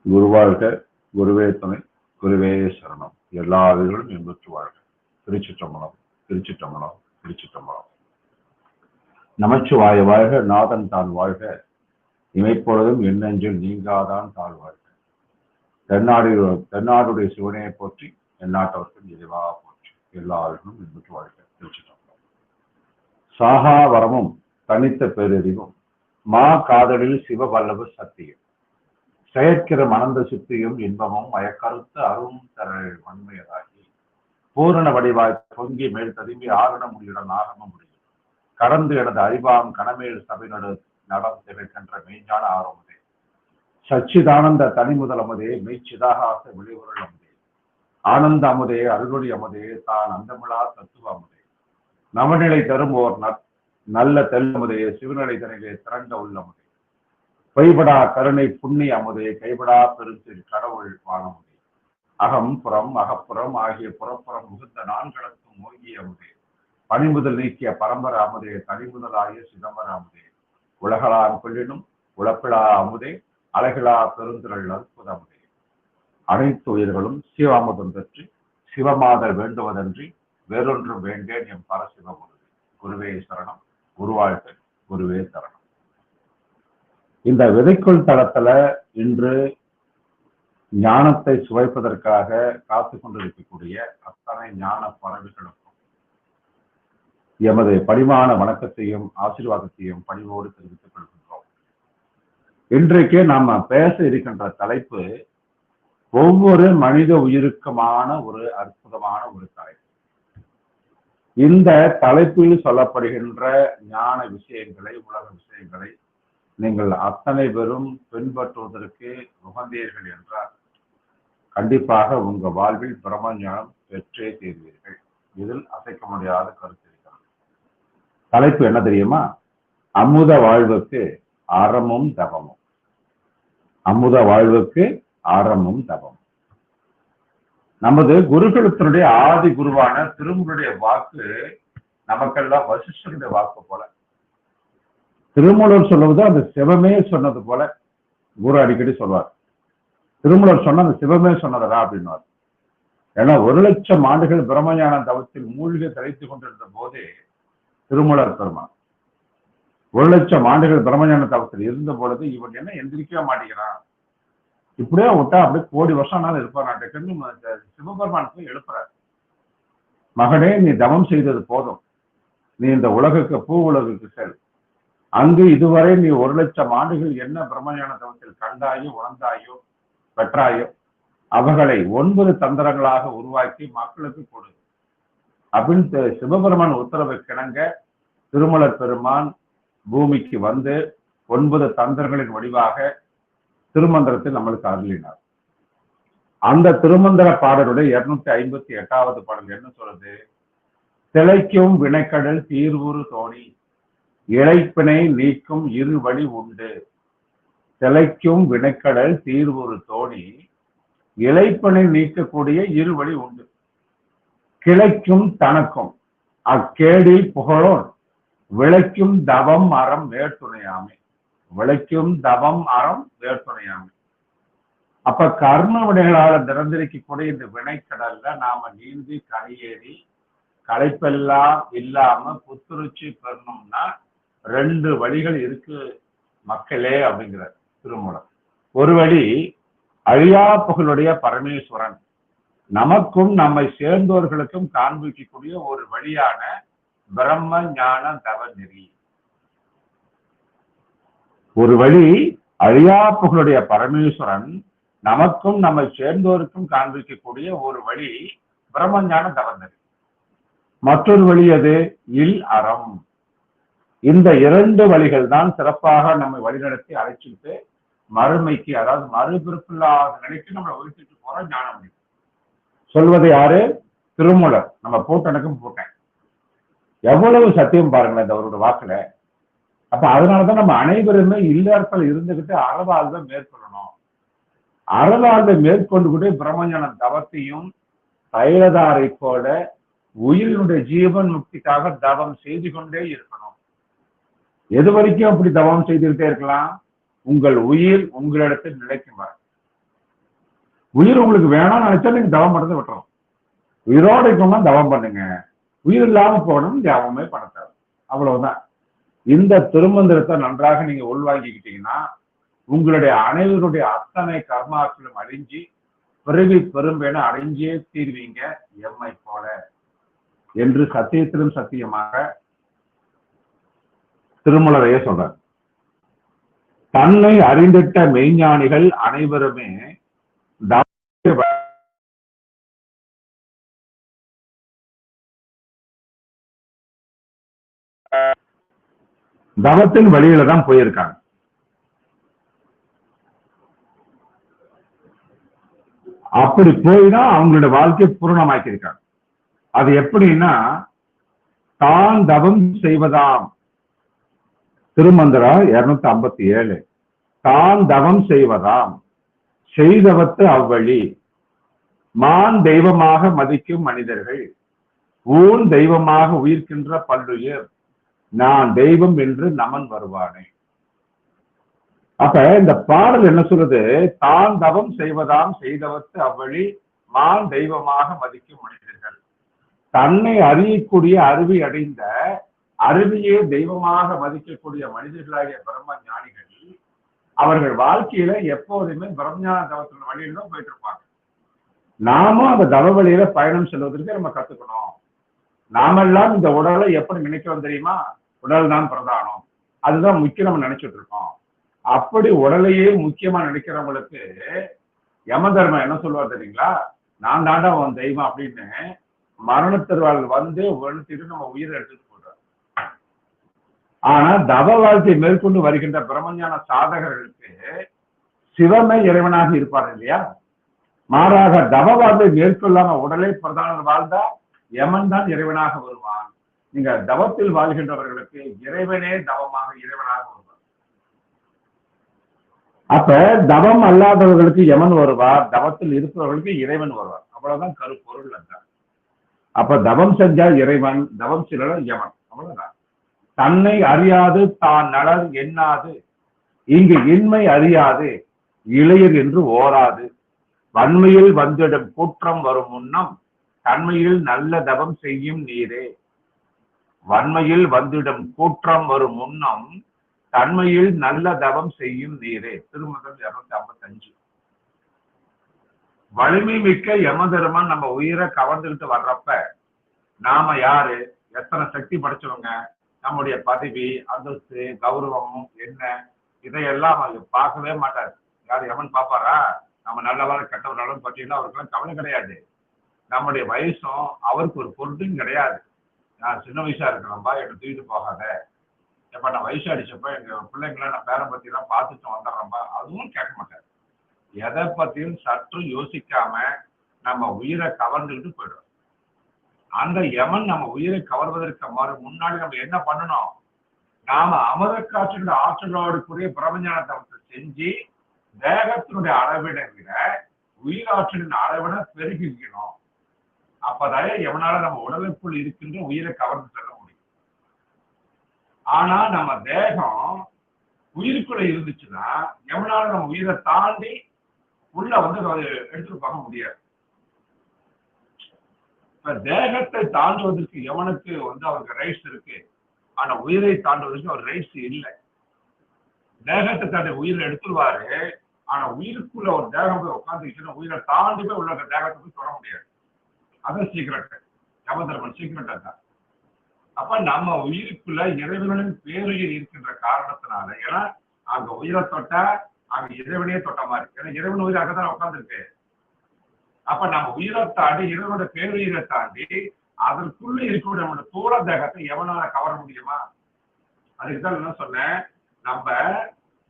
குருவாழ்க, குருவே துணை, குருவே சரணம். எல்லா வீடுகளும் இன்புற்று வாழ்க. திருச்சிற்றம்பலம், திருச்சிற்றம்பலம், திருச்சிற்றம்பலம். நமச்சிவாய வாழ்க, நாதன் தான் வாழ்க, இமைப்பொழுதும் எண்ணெஞ்சில் நீங்காதான் தாழ் வாழ்க. தென்னாடுடைய சிவனையை போற்றி, எந்நாட்டவர்கள் இறைவா போற்றி, எல்லா வீடுகளும் இன்புற்று வாழ்க. திருச்சிற்றம்பலம். சாகா வரமும் தனித்த பேரறிவும் மா காதலில் சிவவல்லப சத்தியம் செயற்கிற மணந்த சித்தியும் இன்பமும் மயக்கருத்து அரும் தர வன்மையதாகி பூரண வடிவாய் பொங்கி மேல் ததும்பி ஆரண முடியுடன் ஆகம முடியும் கடந்து எனது அறிவாம் கணமேல் சபை நடம் திகழ்கின்ற மெய்ஞான ஆரம்பதே சச்சிதானந்த தனி முதல் அமுதே மெய்ச்சிதாகாச விளைவுகள் அமுதே ஆனந்த அமுதே அருளொளி அமுதே தான் அந்தமிழா தத்துவ அமுதே நவநிலை தரும்போர் நல்ல தெல்லமுதே சிவநிலை தனிலே திரண்ட உள்ளமுதே பொய்படா கருணை புண்ணிய அமுதே கைபடா பெருந்தில் கடவுள் வானமுதே அகம் புறம் அகப்புறம் ஆகிய புறப்புறம் முகுந்த நான்கடத்தும் மோகிய அமுதே பணிமுதல் நீக்கிய பரம்பர அமுதே தனிமுதலாகிய சிதம்பர அமுதே உலகளாம் கொள்ளினும் உழப்பிலா அமுதே அழகிலா பெருந்திரள் அற்புத அமுதே அனைத்து உயிர்களும் சிவ அமுதம் பெற்று சிவமாதல் வேண்டுவதன்றி வேறொன்றும் வேண்டேன் என் பரசிவ குருவே. குருவே சரணம். குருவாழ்க, குருவே சரணம். இந்த விதைக்குள் தளத்துல இன்று ஞானத்தை சுவைப்பதற்காக காத்து கொண்டிருக்கக்கூடிய அத்தனை ஞான பறவைகளுக்கும் எமது பணிவான வணக்கத்தையும் ஆசீர்வாதத்தையும் பணிவோடு தெரிவித்துக் கொள்கின்றோம். இன்றைக்கு நாம பேச இருக்கின்ற தலைப்பு ஒவ்வொரு மனித உயிருக்குமான ஒரு அற்புதமான ஒரு தலைப்பு. இந்த தலைப்பில் சொல்லப்படுகின்ற ஞான விஷயங்களை, உலக விஷயங்களை நீங்கள் அத்தனை பேரும் பின்பற்றுவதற்கு உகந்தீர்கள் என்றால் கண்டிப்பாக உங்க வாழ்வில் பிரம்மஞானம் பெற்றே தீர்வீர்கள். இதில் அசைக்க முடியாத கருத்து இருக்கிறது. தலைப்பு என்ன தெரியுமா? அமுத வாழ்வுக்கு அறமும் தவமும். அமுத வாழ்வுக்கு அறமும் தவமும். நமது குருகுலத்தினுடைய ஆதி குருவான திருமூலருடைய வாக்கு நமக்கெல்லாம் வசிஷ்டருடைய வாக்கு போல. திருமூலர் சொல்லுவது அந்த சிவமே சொன்னது போல குரு அடிக்கடி சொல்வார். திருமூலர் சொன்ன அந்த சிவமே சொன்னதா அப்படின்னார். ஏன்னா 1,00,000 ஆண்டுகள் பிரம்மஞான தவத்தில் மூழ்கி தலைத்துக் கொண்டிருந்த போதே திருமூலர் பெருமான் 1,00,000 ஆண்டுகள் பிரம்மஞான தவத்தில் இருந்த பொழுது இவன் என்ன எந்திரிக்கவே மாட்டேங்கிறான், இப்படியே விட்டா அப்படியே கோடி வருஷம் நாள் இருப்பான் நாட்டுக்குன்னு சிவபெருமான் போய் எழுப்புறார். மகனே, நீ தவம் செய்தது போதும், நீ இந்த உலகுக்கு பூ உலகுக்கு செல். அங்கு இதுவரை நீ 1,00,000 ஆண்டுகள் என்ன பிரம்மஞான தவத்தில் கண்டாயோ உணர்ந்தாயோ பெற்றாயோ அவர்களை 9 தந்திரங்களாக உருவாக்கி மக்களுக்கு கொடு அப்படின்னு சிவபெருமான் உத்தரவு கிணங்க திருமலர் பெருமான் பூமிக்கு வந்து 9 தந்திரங்களின் வடிவாக திருமந்திரத்தை நம்மளுக்கு அருளினார். அந்த திருமந்திர பாடலுடைய 258வது பாடல் என்ன சொல்றது? திளைக்கும் வினைக்கடல் தீர்வுறு தோணி இழைப்பினை நீக்கும் இரு வழி உண்டு. திளைக்கும் வினைக்கடல் தீர்வுறு தோணி இழைப்பினை நீக்கக்கூடிய இரு வழி உண்டு. கிளைக்கும் தனக்கும் அக்கேடி புகழோன் விளைக்கும் தவம் அறம் மேற்துணையாமே. விளைக்கும் தவம் அறம் வேற்றுணையாமை. அப்ப கர்ம வினைகளால திறந்திருக்கக்கூடிய இந்த வினைக்கடல்ல நாம நீந்தி கரையேறி களைப்பெல்லாம் இல்லாம புத்துணர்ச்சி பெறணும்னா 2 வழிகள் இருக்கு மக்களே அப்படிங்கிற திருமூலர். ஒரு வழி அழியா புகழுடைய பரமேஸ்வரன் நமக்கும் நம்மை சேர்ந்தோர்களுக்கும் காண்பிக்கக்கூடிய ஒரு வழியான பிரம்ம ஞான தவ நெறி. ஒரு வழி அழியா புகழுடைய பரமேஸ்வரன் நமக்கும் நம்மை சேர்ந்தோருக்கும் காண்பிக்கக்கூடிய ஒரு வழி பிரம்ம ஞான தவ நெறி. மற்றொரு வழி அது இல் அறம். இந்த 2 வழிகள் தான் சிறப்பாக நம்மை வழிநடத்தி அழைச்சிட்டு மறுமைக்கு, அதாவது மறுபிறப்பில்லாத நிலைக்கு நம்மளை ஒழிச்சிட்டு போற ஞானம். சொல்வது யாரு? திருமூலர். நம்ம போட்டனுக்கும் போட்டேன். எவ்வளவு சத்தியம் பாருங்களேன் இந்த அவரோட வாக்குல. அப்ப அதனாலதான் நம்ம அனைவருமே இல்லறத்தில் இருந்துகிட்டு அறவாழ்வை மேற்கொள்ளணும். அறவாழ்வை மேற்கொண்டு பிரம்மஞான தவத்தையும் தைலதாரை போல உயிரினுடைய ஜீவன் முக்திக்காக தவம் செய்து கொண்டே இருக்கணும். எது வரைக்கும் அப்படி தவம் செய்துகிட்டே இருக்கலாம்? உங்கள் உயிர் உங்களிடத்தில் நிலைக்கும் வர. உயிர் உங்களுக்கு வேணாம்னு நினைச்சா நீங்க தவம் பண்ணதை விட்டுறோம். உயிரோடு இருக்கணும்னா தவம் பண்ணுங்க, உயிர் இல்லாம போகணும் தவமே பண்ணத்தாரு. அவ்வளவுதான். இந்த திருமந்திரத்தை நன்றாக நீங்க உள்வாங்கிக்கிட்டீங்கன்னா உங்களுடைய அனைவருடைய அத்தனை கர்மாக்களும் அழிஞ்சி பிறவி பெரும்பென அடைஞ்சே தீர்வீங்க எம்மை போல என்று சத்தியத்திலும் சத்தியமாக திருமூலரையே சொல்றார். தன்னை அறிந்திட்ட மெய்ஞானிகள் அனைவருமே தவத்தின் வழியில தான் போயிருக்காங்க. அப்படி போய்தான் அவங்களோட வாழ்க்கையை பூரணமாக்கியிருக்காங்க. அது எப்படின்னா, தான் தவம் செய்வதாம். திருமந்திரம் 257. தான் தவம் செய்வதாம் செய்தவத்து அவ்வழி மான் தெய்வமாக மதிக்கும் மனிதர்கள் ஊன் தெய்வமாக உயிர்க்கின்ற பல்லுயிர் நான் தெய்வம் என்று நமன் வருவானே. அப்ப இந்த பாடல் என்ன சொல்றது? தான் தவம் செய்வதாம் செய்தவத்து அவ்வழி மான் தெய்வமாக மதிக்கும் மனிதர்கள். தன்னை அறியக்கூடிய அறிவை அடைந்த அறிவியே தெய்வமாக மதிக்கக்கூடிய மனிதர்களாகிய பிரம்ம ஞானிகள் அவர்கள் வாழ்க்கையில எப்போதுமே பிரம்மஞான தவத்தின் வழியில தான் போயிட்டு இருப்பாங்க. நாமும் அந்த தவ வழியில பயணம் செல்வதற்கு நம்ம கத்துக்கணும். நாமெல்லாம் இந்த உடலை எப்படி நினைக்கிறோம் தெரியுமா? உடல் தான் பிரதானம், அதுதான் முக்கியம் நம்ம நினைச்சிட்டு இருக்கோம். அப்படி உடலையே முக்கியமா நினைக்கிறவங்களுக்கு யம தர்மம் என்ன சொல்லுவார் தெரியுங்களா? நான் தாண்டா உன் தெய்வம் அப்படின்னு மரணத்திற்கால் வந்து உணர்த்திட்டு நம்ம உயிரை எடுத்துட்டு போடுறோம். ஆனா தவ வாழ்க்கை மேற்கொண்டு வருகின்ற பிரம்மஞான சாதகர்களுக்கு சிவமே இறைவனாக இருப்பார் இல்லையா? மாறாக தவ வாழ்வை மேற்கொள்ளாம உடலை பிரதான வாழ்ந்தா யமன் தான் இறைவனாக வருவான். நீங்க தவத்தில் வாழ்கின்றவர்களுக்கு இறைவனே தவமாக இறைவனாக வருவார். அப்ப தவம் அல்லாதவர்களுக்கு யமன் வருவார், தவத்தில் இருப்பவர்களுக்கு இறைவன் வருவார். அவ்வளவுதான் கருப்பொருள். அப்ப தவம் செஞ்சா இறைவன், தவம் செய்யல யமன். அவ்வளவுதான். தன்னை அறியாது தான் நலர் எண்ணாது இங்கு இன்மை அறியாது இளையர் என்று ஓராது வன்மையில் வந்திடும் கூற்றம் வரும் முன்னம் தன்மையில் நல்ல தவம் செய்யும் நீரே. வன்மையில் வந்திடும் கூற்றம் வரும் முன்னம் தன்மையில் நல்ல தவம் செய்யும் நீரே. திருமந்திரம் 255. வலிமை மிக்க யம தர்மன் நம்ம உயிரை கவர்ந்துகிட்டு வர்றப்ப நாம யாரு? எத்தனை சக்தி படைச்சவங்க? நம்முடைய பதவி, அந்தஸ்து, கௌரவம் என்ன, இதையெல்லாம் பார்க்கவே மாட்டாரு. யாரு? யமன் பாப்பாரா? நம்ம நல்லவாறு கெட்டவர்களும் பற்றியெல்லாம் அவருக்கெல்லாம் கவலை கிடையாது. நம்முடைய வயசும் அவருக்கு ஒரு பொருட்டும் கிடையாது. நான் சின்ன வயசா இருக்கிறேன்பா, என்னை தூக்கிட்டு போகாத. எப்ப நான் வயசு அடிச்சப்ப எங்க பிள்ளைங்களை நான் பேரை பத்தி எல்லாம் பார்த்துட்டு வந்துடுறேன்பா, அதுவும் கேட்க மாட்டாரு. எதை பத்தியும் சற்று யோசிக்காம நம்ம உயிரை கவர்ந்துக்கிட்டு போயிடுறோம். அந்த யமன் நம்ம உயிரை கவர்வதற்கு முன்னாடி நம்ம என்ன பண்ணணும்? நாம அமர காற்றினுடைய ஆற்றலோடு கூடிய பிரபஞ்சன தவத்தை செஞ்சு தேகத்தினுடைய அளவிட விட உயிராற்றலின் அளவிட பெருகிக்கணும். அப்பதான் எவனால நம்ம உடலுக்குள் இருக்கின்ற உயிரை கவர்ந்து செல்ல முடியும். ஆனா நம்ம தேகம் உயிருக்குள்ள இருந்துச்சுன்னா எவனால நம்ம உயிரை தாண்டி உள்ள வந்து எடுத்துட்டு போக முடியாது. இப்ப தேகத்தை தாண்டுவதற்கு எவனுக்கு வந்து அவருக்கு ரைட்ஸ் இருக்கு, ஆனா உயிரை தாண்டுவதற்கு அவர் ரைட்ஸ் இல்லை. தேகத்தை தாண்டி உயிரை எடுத்துருவாரு, ஆனா உயிருக்குள்ள ஒரு தேகம் போய் உட்காந்துச்சுன்னா உயிரை தாண்டி போய் உள்ள தேகத்தை போய் தொட முடியாது. அதான் சீக்கிரட், யமதர்மன் சீக்கிரட் தான். அப்ப நம்ம உயிருக்குள்ள இறைவனின் பேருயிர் இருக்கின்ற காரணத்தினால, ஏன்னா அங்க உயிரை தொட்டா அங்க இறைவனையே தொட்ட மாதிரி, ஏன்னா இறைவன் உயிர் அங்கதான் உட்கார்ந்துருக்கு. அப்ப நம்ம உயிரை தாண்டி இறைவனோட பேருயிரை தாண்டி அதற்குள்ள இருக்கக்கூடிய நம்மளோட தூள தேகத்தை எவனால கவர முடியுமா? அதுக்குதான் என்ன சொன்னேன், நம்ம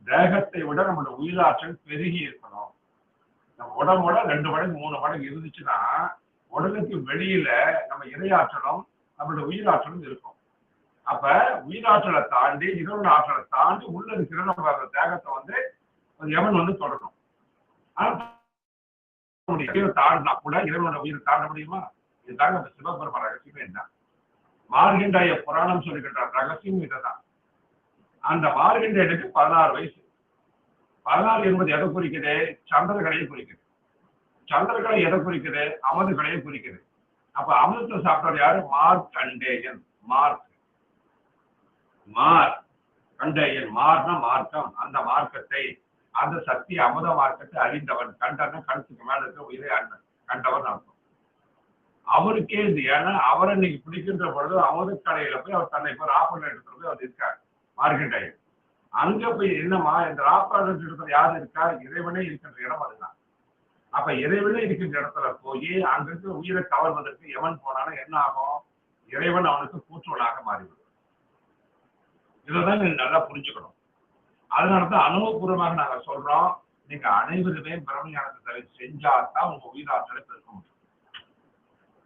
தேகத்தை விட நம்மளோட உயிராற்றல் பெருகி இருக்கணும். நம்ம உடம்போட 2 மடங்கு 3 மடங்கு இருந்துச்சுன்னா உடலுக்கு வெளியில நம்ம இறையாற்றலும் நம்மளோட உயிராற்றலும் இருக்கும். அப்ப உயிராற்றலை தாண்டி இறைவன் ஆற்றலை தாண்டி உள்ள இருக்கிற நம்ம அந்த தேகத்தை வந்து எவன் வந்து தொடரும். தாண்டினா கூட இறைவனோட உயிரை தாண்ட முடியுமா? இதுதாங்க அந்த சிவபெரும ரகசியம். என்ன மார்கண்டாய புராணம் சொல்லுகின்ற ரகசியம் இதுதான். அந்த மார்கண்டேயனுக்கு 16 வயசு. 16 என்பது எதை குறிக்குது? சந்திரகலையை குறிக்குது. சந்திரகலை எதை குறிக்குது? அமுதகலையை குறிக்குது. அப்ப அமிர்தத்தை சாப்பிட்டவர் யாரு? மார்க்கண்டேயன். கண்டேயன், மார்னா மார்க்கம், அந்த மார்க்கத்தை, அந்த சக்தி அமுத மார்க்கத்தை அறிந்தவன். கண்டன கழுத்துக்கு மேல இருக்க உயிரை அண்ணன் கண்டவன் அர்த்தம். அவருக்கே இது, ஏன்னா அவரை இன்னைக்கு பிடிக்கின்ற பொழுது அமுதக்கலையில போய் அவர் தன்னை போய் ராப்பன் எடுத்துட்டு போய் அவர் இருக்கார் மார்கண்டேயன். அங்க போய் என்னமா இந்த ராப்பன் எடுத்துறது யாரு இருக்கா? இறைவனே இருக்கின்ற இடம் அதுதான். அப்ப இறைவனே இருக்கின்ற இடத்துல போய் அங்கிருந்து உயிரை கவர்வதற்கு எவன் போனாலும் என்ன ஆகும்? இறைவன் அவனுக்கு கூற்றுவனாக மாறிவிடும். இதைதான் நீங்க நல்லா புரிஞ்சுக்கணும். அதனாலதான் அனுபவபூர்வமாக நாங்க சொல்றோம், நீங்க அனைவருமே பிரம்மஞானத்தை செஞ்சாதான் உங்க உயிராற்றலை பெருக்க முடியும்.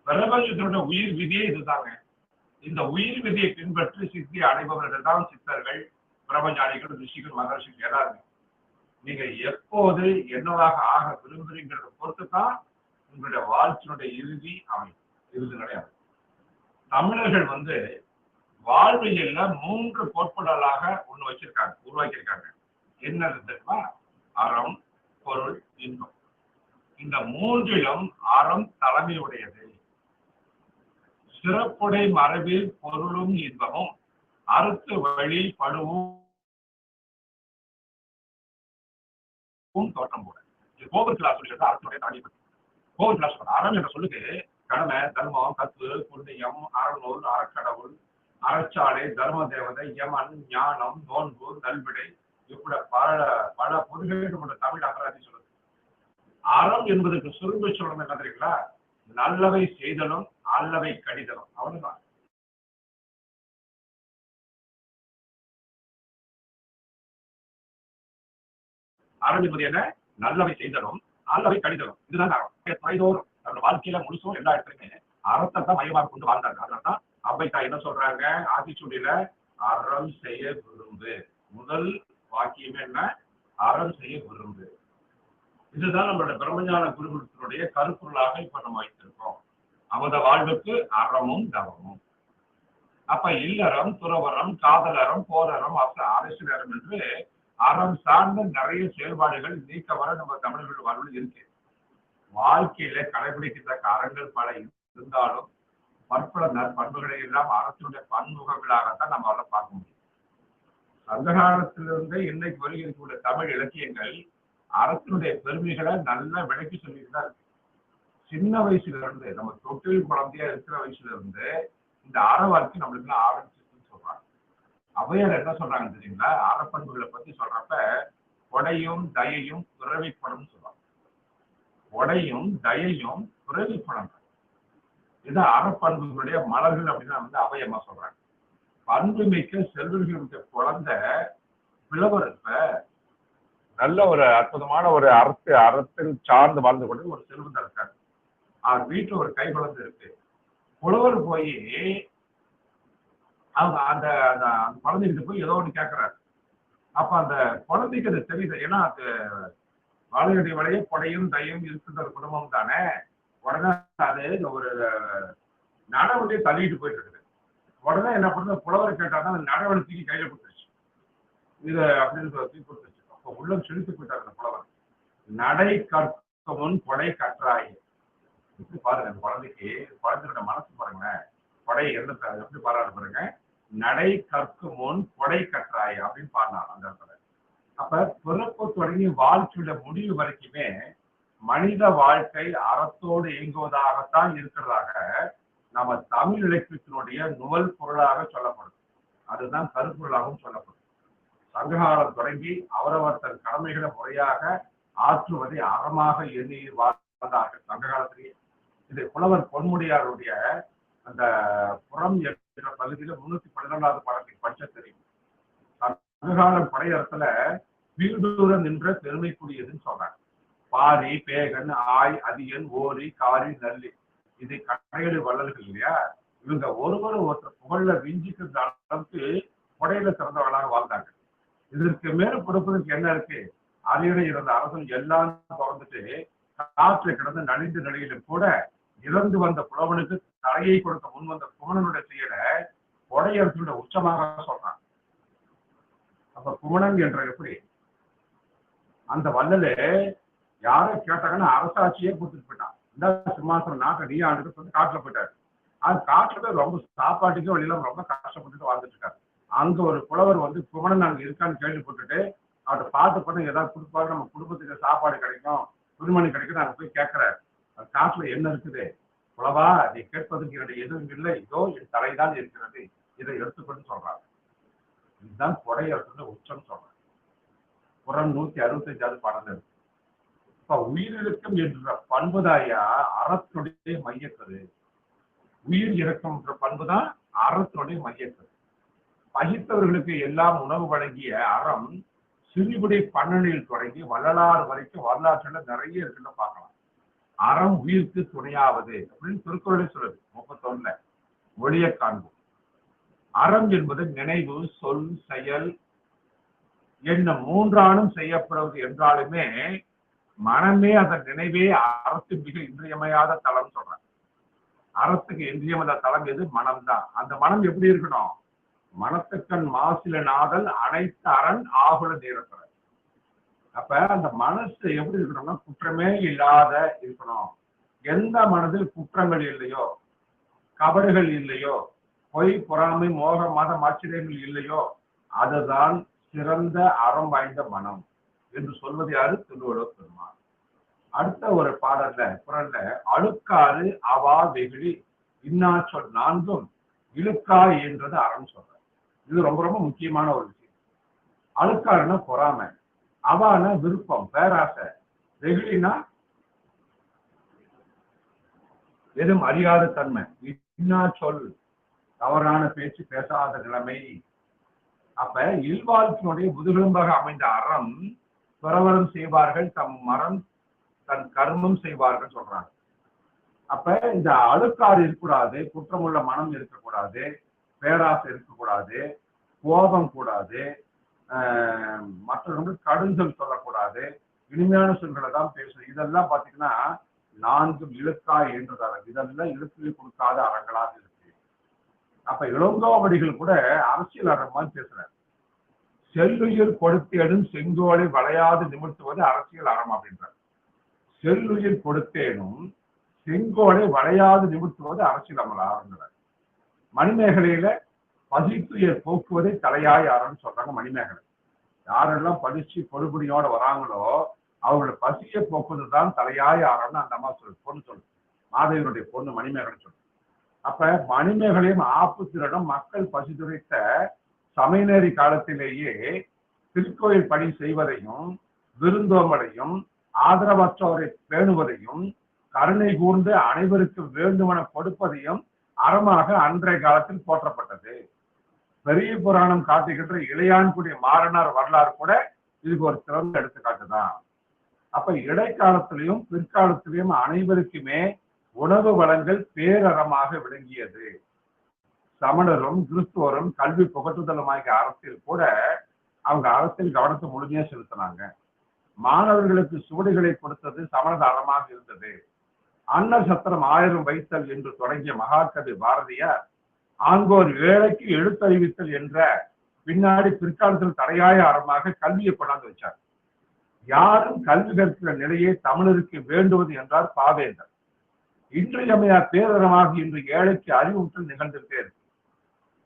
பிரபஞ்சத்தோட உயிர் விதியே இதுதாங்க. இந்த உயிர் விதியை பின்பற்றி சித்தி அடைபவர்கள் தான் சித்தர்கள், பிரம்மஞானிகள், ரிஷிகள், மகர்ஷிகள் எல்லாருமே. நீங்க எப்போது என்னவாக ஆக விரும்புறீங்கிறத பொறுத்து தான் உங்களுடைய வாழ்க்கையினுடைய இறுதி அமையும். இறுதி கிடையாது. தமிழர்கள் வந்து வாழ்வியல்ல 3 கோட்பாடுகளாக ஒண்ணு வச்சிருக்காங்க, உருவாக்கியிருக்காங்க. என்னது தெரியுமா? அறம், பொருள், இன்பம். இந்த 3லும் அறம் தலைமையுடையது. சிறப்புடை மரபில் பொருளும் இன்பமும் அறுத்து வழி படுவும் தோற்றம் போட. கோவில் கிளாஸ் சொல்லிட்டு அறத்துடைய தாண்டிப்பட்டு கோவில் கிளாஸ் அறம் என்ற சொல்லுக்கு கடமை, தர்மம், கத்து, புண்ணியம், அறநூல், அறக்கடவுள், அறச்சாலை, தர்ம தேவதை, யமன், ஞானம், நோன்பு, நல்விடை, இப்படி பல பொதுகள் கொண்ட தமிழ் அகராதி சொல்லுது. அறம் என்பதற்கு சுருங்க சொல்லணும் என்ன தெரியுங்களா? நல்லவை செய்தலும் அல்லவை கடிதலும். அவ்வளவுதான். அறம் என்பது என்ன? நல்லவை செய்தலும் அல்லவை கடிதலும். இதுதான் அறம். துறைதோறும் நம்ம வாழ்க்கையில முழுசும் எல்லா இடத்துலையுமே அறத்தை தான் மையமாக கொண்டு வாழ்ந்தாங்க. அதனால்தான் அம்பைக்கா என்ன சொல்றாங்க ஆத்திச்சூடியில? அறம் செய்ய விரும்பு. முதல் வாக்கியம் என்ன? அறம் செய்ய விரும்பு. இதுதான் நம்மளோட பிரம்மஞான குருகுலத்தினுடைய கருப்பொருளாக இப்ப நம்ம வைத்திருக்கோம். அமுத வாழ்வுக்கு அறமும் தவமும். அப்ப இல்லறம், துறவரம், காதலறம், போதரம், அரசியலறம் என்று அறம் சார்ந்த நிறைய செயல்பாடுகள் நீக்க வர நம்ம தமிழர்கள் வாழ்வில் இருக்கு. வாழ்க்கையில கடைபிடிக்கின்ற அறங்கள் பல இருந்தாலும் பற்பல நற்பண்புகளை எல்லாம் அரசுடைய பன்முகங்களாகத்தான் நம்ம அவரை பார்க்க முடியும். சங்ககாலத்திலிருந்தே இன்னைக்கு வருகின்ற தமிழ் இலக்கியங்கள் அரசினுடைய பெருமைகளை நல்லா விளக்கி சொல்லிட்டு தான் இருக்கு. சின்ன வயசுல இருந்து நம்ம தொட்டில் குழந்தையா இருக்கிற வயசுல இருந்து இந்த அற வாழ்க்கை நம்மளுக்கு ஆரம்பிச்சுன்னு சொல்றாங்க. அவையார் என்ன சொல்றாங்க தெரியுங்களா? அறப்பண்புகளை பத்தி சொல்றப்ப கொடையும் தயையும் பிறவிப்படும் சொல்றாங்க. கொடையும் தயையும் பிறவிப்படம். இது அறப்பண்புகளுடைய மலர்கள் அப்படின்னு வந்து அவையம்மா சொல்றாங்க. பண்பு மிக்க செல்வர்களுடைய குழந்தை பிளவர் இப்ப நல்ல ஒரு அற்புதமான ஒரு அறத்தில் சார்ந்து வாழ்ந்து கொண்டு ஒரு செல்வம் இருக்காரு. அவர் வீட்டுல ஒரு கை குழந்தை இருக்கு. புலவர் போய் அவங்க அந்த அந்த குழந்தைகிட்ட போய் ஏதோ ஒன்று கேட்கிறாரு. அப்ப அந்த குழந்தைக்கு அது தெரியுது. ஏன்னா அது வாழையுடைய வழியே கொடையும் தையும் இருக்கின்ற ஒரு குடும்பம் தானே. உடனே அது ஒரு நடவடிக்கை தள்ளிட்டு போயிட்டு இருக்குது. உடனே என்ன பண்ணுறது? புலவர் கேட்டாதான் அந்த நடவடிக்கைக்கு கையில கொடுத்துருச்சு. இதை அப்படின்னு கொடுத்துச்சு. அப்போ உள்ளம் செலுத்தி போயிட்டார் அந்த புலவர். நடை கற்க முன் கொடை கற்றாய். எப்படி பாருங்க அந்த குழந்தையோட மனசு பாருங்களேன், கொடை எப்படி பாராட்டு பாருங்க. நடை கற்கும் முன் கொடை கற்றாய் அப்படின்னு பாடினார் அந்த இடத்துல. அப்ப பிறப்பு தொடங்கி வாழ்க்கையோட முடிவு வரைக்குமே மனித வாழ்க்கை அறத்தோடு இயங்குவதாகத்தான் இருக்கிறதாக நம்ம தமிழ் இலக்கியத்தினுடைய நுவல் பொருளாக சொல்லப்படும். அதுதான் கருப்பொருளாகவும் சொல்லப்படும். சங்ககாலம் தொடங்கி அவரவர் தன் கடமைகளை முறையாக ஆற்றுவதை அறமாக எண்ணி வாழ்ந்தார்கள் சங்க காலத்திலேயே. இது புலவர் பொன்முடியாருடைய அந்த புறம் என்ற பகுதியில 312வது பாடத்தை படிச்ச தெரியும். சங்ககாலம் படையறத்துல வீடூர நின்ற பெருமைக்குரியதுன்னு சொல்றாங்க. பாரி, பேகன், ஆய், அதியன், ஓரி, காரி, நல்லி, இது கடையெழு வள்ளல்கள் இல்லையா? இவங்க ஒருத்தர் புகழ்ல விஞ்சிக்கிற அளவுக்கு கொடையில சிறந்தவர்களாக வாழ்ந்தாங்க. இதற்கு மேல கொடுப்பதற்கு என்ன இருக்கு? அரியணை இருந்த அரசன் எல்லாம் திறந்துட்டு காற்று கிடந்த நலிந்த நிலையிலும் கூட இறந்து வந்த புலவனுக்கு தலையை கொடுக்க முன் வந்த குமணனுடைய செயலை கொடையரசனுடைய உச்சமாக சொல்றான். அப்ப குமணன் என்ற எப்படி அந்த வள்ளல யாரை கேட்டாங்கன்னா அரசாட்சியே கொடுத்துட்டு போயிட்டான். இந்த சிம்மாசனம் நாட்டை நீ ஆண்டுக்கு சொல்லி காட்டுல போயிட்டாரு. அது காட்டுல ரொம்ப சாப்பாட்டுக்கு வழியில ரொம்ப கஷ்டப்பட்டுட்டு வாழ்ந்துட்டு இருக்காரு. அங்க ஒரு புலவர் குமணன் அங்க இருக்கான்னு கேள்விப்பட்டுட்டு அவர்கிட்ட பார்த்து பண்ண ஏதாவது கொடுப்பாரு, நம்ம குடும்பத்துக்கு சாப்பாடு கிடைக்கும், துணிமணி கிடைக்கும், நாங்க போய் கேட்கிறாரு. காட்டுல என்ன இருக்குது? புலவா, நீ கேட்பதற்கு என்னுடைய எதுவும் இல்லை, இதோ என் தலைதான் இருக்கிறது, இதை எடுத்துக்கொண்டு சொல்றாரு. இதுதான் கொடையரசு உச்சம் சொல்றாரு. புறம் 165வது பாடல். இப்ப உயிரிழக்கம் என்ற பண்புதாயா அறத்துடைய மையக்கரு. உயிர் இறக்கம் என்ற பண்புதான் அறத்துடைய மையக்கரு. பகித்தவர்களுக்கு எல்லாம் உணவு வழங்கிய அறம் சிறுபடி 12 தொடங்கி வள்ளலார் வரைக்கும் வரலாற்றுல நிறைய இருக்குன்னு பார்க்கலாம். அறம் உயிருக்கு துணையாவது அப்படின்னு திருக்குறளை சொல்லுது 31ல. ஒளிய காண்போம். அறம் என்பது நினைவு, சொல், செயல் என்ன 3ஆனும் செய்யப்படுவது என்றாலுமே மனமே அதன் நினைவே அறத்து மிக இன்றியமையாத தளம் சொல்றாங்க. அறத்துக்கு இன்றியமையாத தளம் எது? மனம்தான். அந்த மனம் எப்படி இருக்கணும்? மனத்துக்கண் மாசில நாதல் அனைத்து அரண் ஆகுல நேரத்துல. அப்ப அந்த மனசு எப்படி இருக்கணும்னா குற்றமே இல்லாத இருக்கணும். எந்த மனதில் குற்றங்கள் இல்லையோ, கபடுகள் இல்லையோ, பொய், பொறாமை, மோகம், மதம், ஆச்சரியங்கள் இல்லையோ, அதுதான் சிறந்த அறம் வாய்ந்த மனம் என்று சொல்வது யாரு? திருவள்ளுவர் பெருமான். அடுத்த ஒரு பாடல்ல குறள்ல அழுக்காறு அவா வெகுளி இன்னா சொல் 4ம் இழுக்காய் என்றது அறம் சொல்ற. இது ரொம்ப ரொம்ப முக்கியமான ஒரு விஷயம். அழுக்காருன்னா பொறாமை, அவான விருப்பம், பேராசை, வெகுளினா எதுவும் அறியாத தன்மை, இன்னா சொல் தவறான பேச்சு பேசாத நிலைமை. அப்ப இல்வாழ்க்கையினுடைய முதுகெலும்பாக அமைந்த அறம் துறவரம் செய்வார்கள், தம் மரம் தன் கர்மம் செய்வார்கள் சொல்றாங்க. அப்ப இந்த அழுக்காறு இருக்கக்கூடாது, குற்றமுள்ள மனம் இருக்கக்கூடாது, பேராசை இருக்கக்கூடாது, கோபம் கூடாது, மற்றவர்களுக்கு கடுஞ்சல் சொல்லக்கூடாது, இனிமையான சொல்களை தான் பேசணும். இதெல்லாம் பாத்தீங்கன்னா 4 இழுக்காய் என்றதாங்க. இதெல்லாம் இழுத்து கொடுக்காத அறங்களாக இருக்கு. அப்ப இளங்கோவடிகள் கூட அரசியல் அறம் மாதிரி பேசுறாரு. செல்லுயிர் கொடுத்தேனும் செங்கோலை வளையாது நிமிர்த்துவது அரசியல் அறம் அப்படின்றார். செல்லுயிர் கொடுத்தேனும் செங்கோலை வளையாது நிமிர்த்துவது அரசியல் அமலாக. மணிமேகலையில பசித்துயர் போக்குவதை தலையாய் அறன்னு சொல்றாங்க. மணிமேகலை யாரெல்லாம் படிச்சு பொறுபடியோட வராங்களோ அவங்களோட பசியை போக்குவதுதான் தலையாய் அறன்னு அந்த அம்மா பொண்ணு சொல்லு, மாதவியனுடைய பொண்ணு மணிமேகலை சொல்லு. அப்ப மணிமேகலையும் ஆப்புத்திரனும் மக்கள் பசி துரைத்த சமயநேரி காலத்திலேயே திருக்கோயில் பணி செய்வதையும், விருந்தோம்பலையும், ஆதரவற்றோரை பேணுவதையும், கருணை கூர்ந்து அனைவருக்கு வேண்டுமென கொடுப்பதையும் அறமாக அன்றைய காலத்தில் போற்றப்பட்டது. பெரிய புராணம் காட்டுகின்ற இளையான்குடி மாறனார் வரலாறு கூட இதுக்கு ஒரு சிறந்த எடுத்துக்காட்டுதான். அப்ப இடைக்காலத்திலையும் பிற்காலத்திலையும் அனைவருக்குமே உணவு வளங்கள் பேரறமாக விளங்கியது. சமணரும் கிறிஸ்துவரும் கல்வி புகட்டுதலுமாகிய அரசியல் கூட அவங்க அரசியல் கவனத்தை முழுமையா செலுத்தினாங்க. மாணவர்களுக்கு சுவடிகளை கொடுத்தது சமண அறமாக இருந்தது. அன்ன சத்திரம் 1000 வைத்தல் என்று தொடங்கிய மகாகவி பாரதியார் ஆங்கோர் ஏழைக்கு எழுத்தறிவித்தல் என்ற பின்னாடி பிற்காலத்தில் தடையாய அறமாக கல்வியை கொண்டாந்து வச்சார். யாரும் கல்வி கற்கிற நிலையை தமிழருக்கு வேண்டுவது என்றார் பாவேந்தர். இன்றியமையா பேரறமாக இன்று ஏழைக்கு அறிவூட்டல் நிகழ்ந்துட்டே இருக்கு.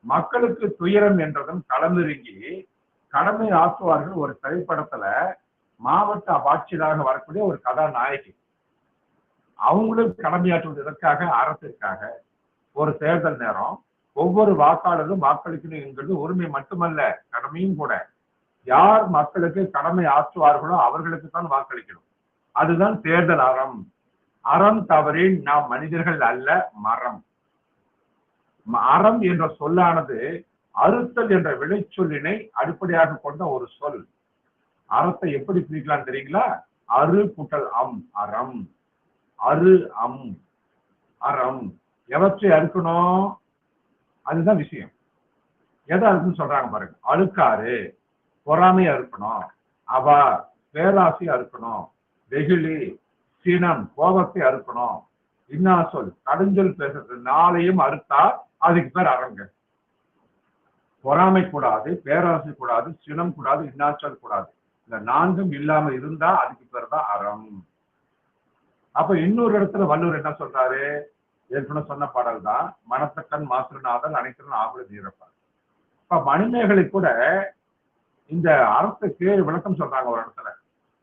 மக்களுக்கு துயரம் என்றதும் களமிறங்கி கடமை ஆற்றுவார்கள். ஒரு திரைப்படத்துல மாவட்ட ஆட்சியராக வரக்கூடிய ஒரு கதாநாயகி, அவங்களும் கடமையாற்றுவது எதற்காக? அரசிற்காக. ஒரு தேர்தல் நேரம் ஒவ்வொரு வாக்காளரும் வாக்களிக்கணும் என்கிறது உரிமை மட்டுமல்ல, கடமையும் கூட. யார் மக்களுக்கு கடமை ஆற்றுவார்களோ அவர்களுக்கு தான் வாக்களிக்கணும். அதுதான் தேர்தல் அறம். அறம் தவறில் நாம் மனிதர்கள் அல்ல, மரம். அறம் என்ற சொல்லானது அறுத்தல் என்ற விளைச்சொல்லினை அடிப்படையாக கொண்ட ஒரு சொல். அறத்தை எப்படி பிரிக்கலாம் தெரியுங்களா? அரு கூட்டல் அம், அறம். அரு அம், அறம். எவற்றை அறுக்கணும்? அதுதான் விஷயம். எதை அறுக்குன்னு சொல்றாங்க பாருங்க. அழுக்காறு, பொறாமையை அறுக்கணும். அவா, பேராசை அறுக்கணும். வெகுளி, சினம், கோபத்தை அறுக்கணும். இன்னா சொல், கடுஞ்சொல் பேசுறது நாளையும் அறுத்தா அதுக்கு பேர் அறங்க. பொறாமை கூடாது, பேராசை கூடாது, சினம் கூடாது, இன்னாச்சொல் கூடாது. இந்த நான்கும் இல்லாம இருந்தா அதுக்கு பேர் தான் அறம். அப்ப இன்னொரு இடத்துல வள்ளுவர் என்ன சொல்றாரு? ஏற்கனவே சொன்ன பாடல் தான், மனத்தக்கன் மாசுநாதன் அனைத்திறன் ஆகுல நீரப்பார். இப்ப மணிமேகலை கூட இந்த அறத்துக்கு விளக்கம் சொல்றாங்க ஒரு இடத்துல.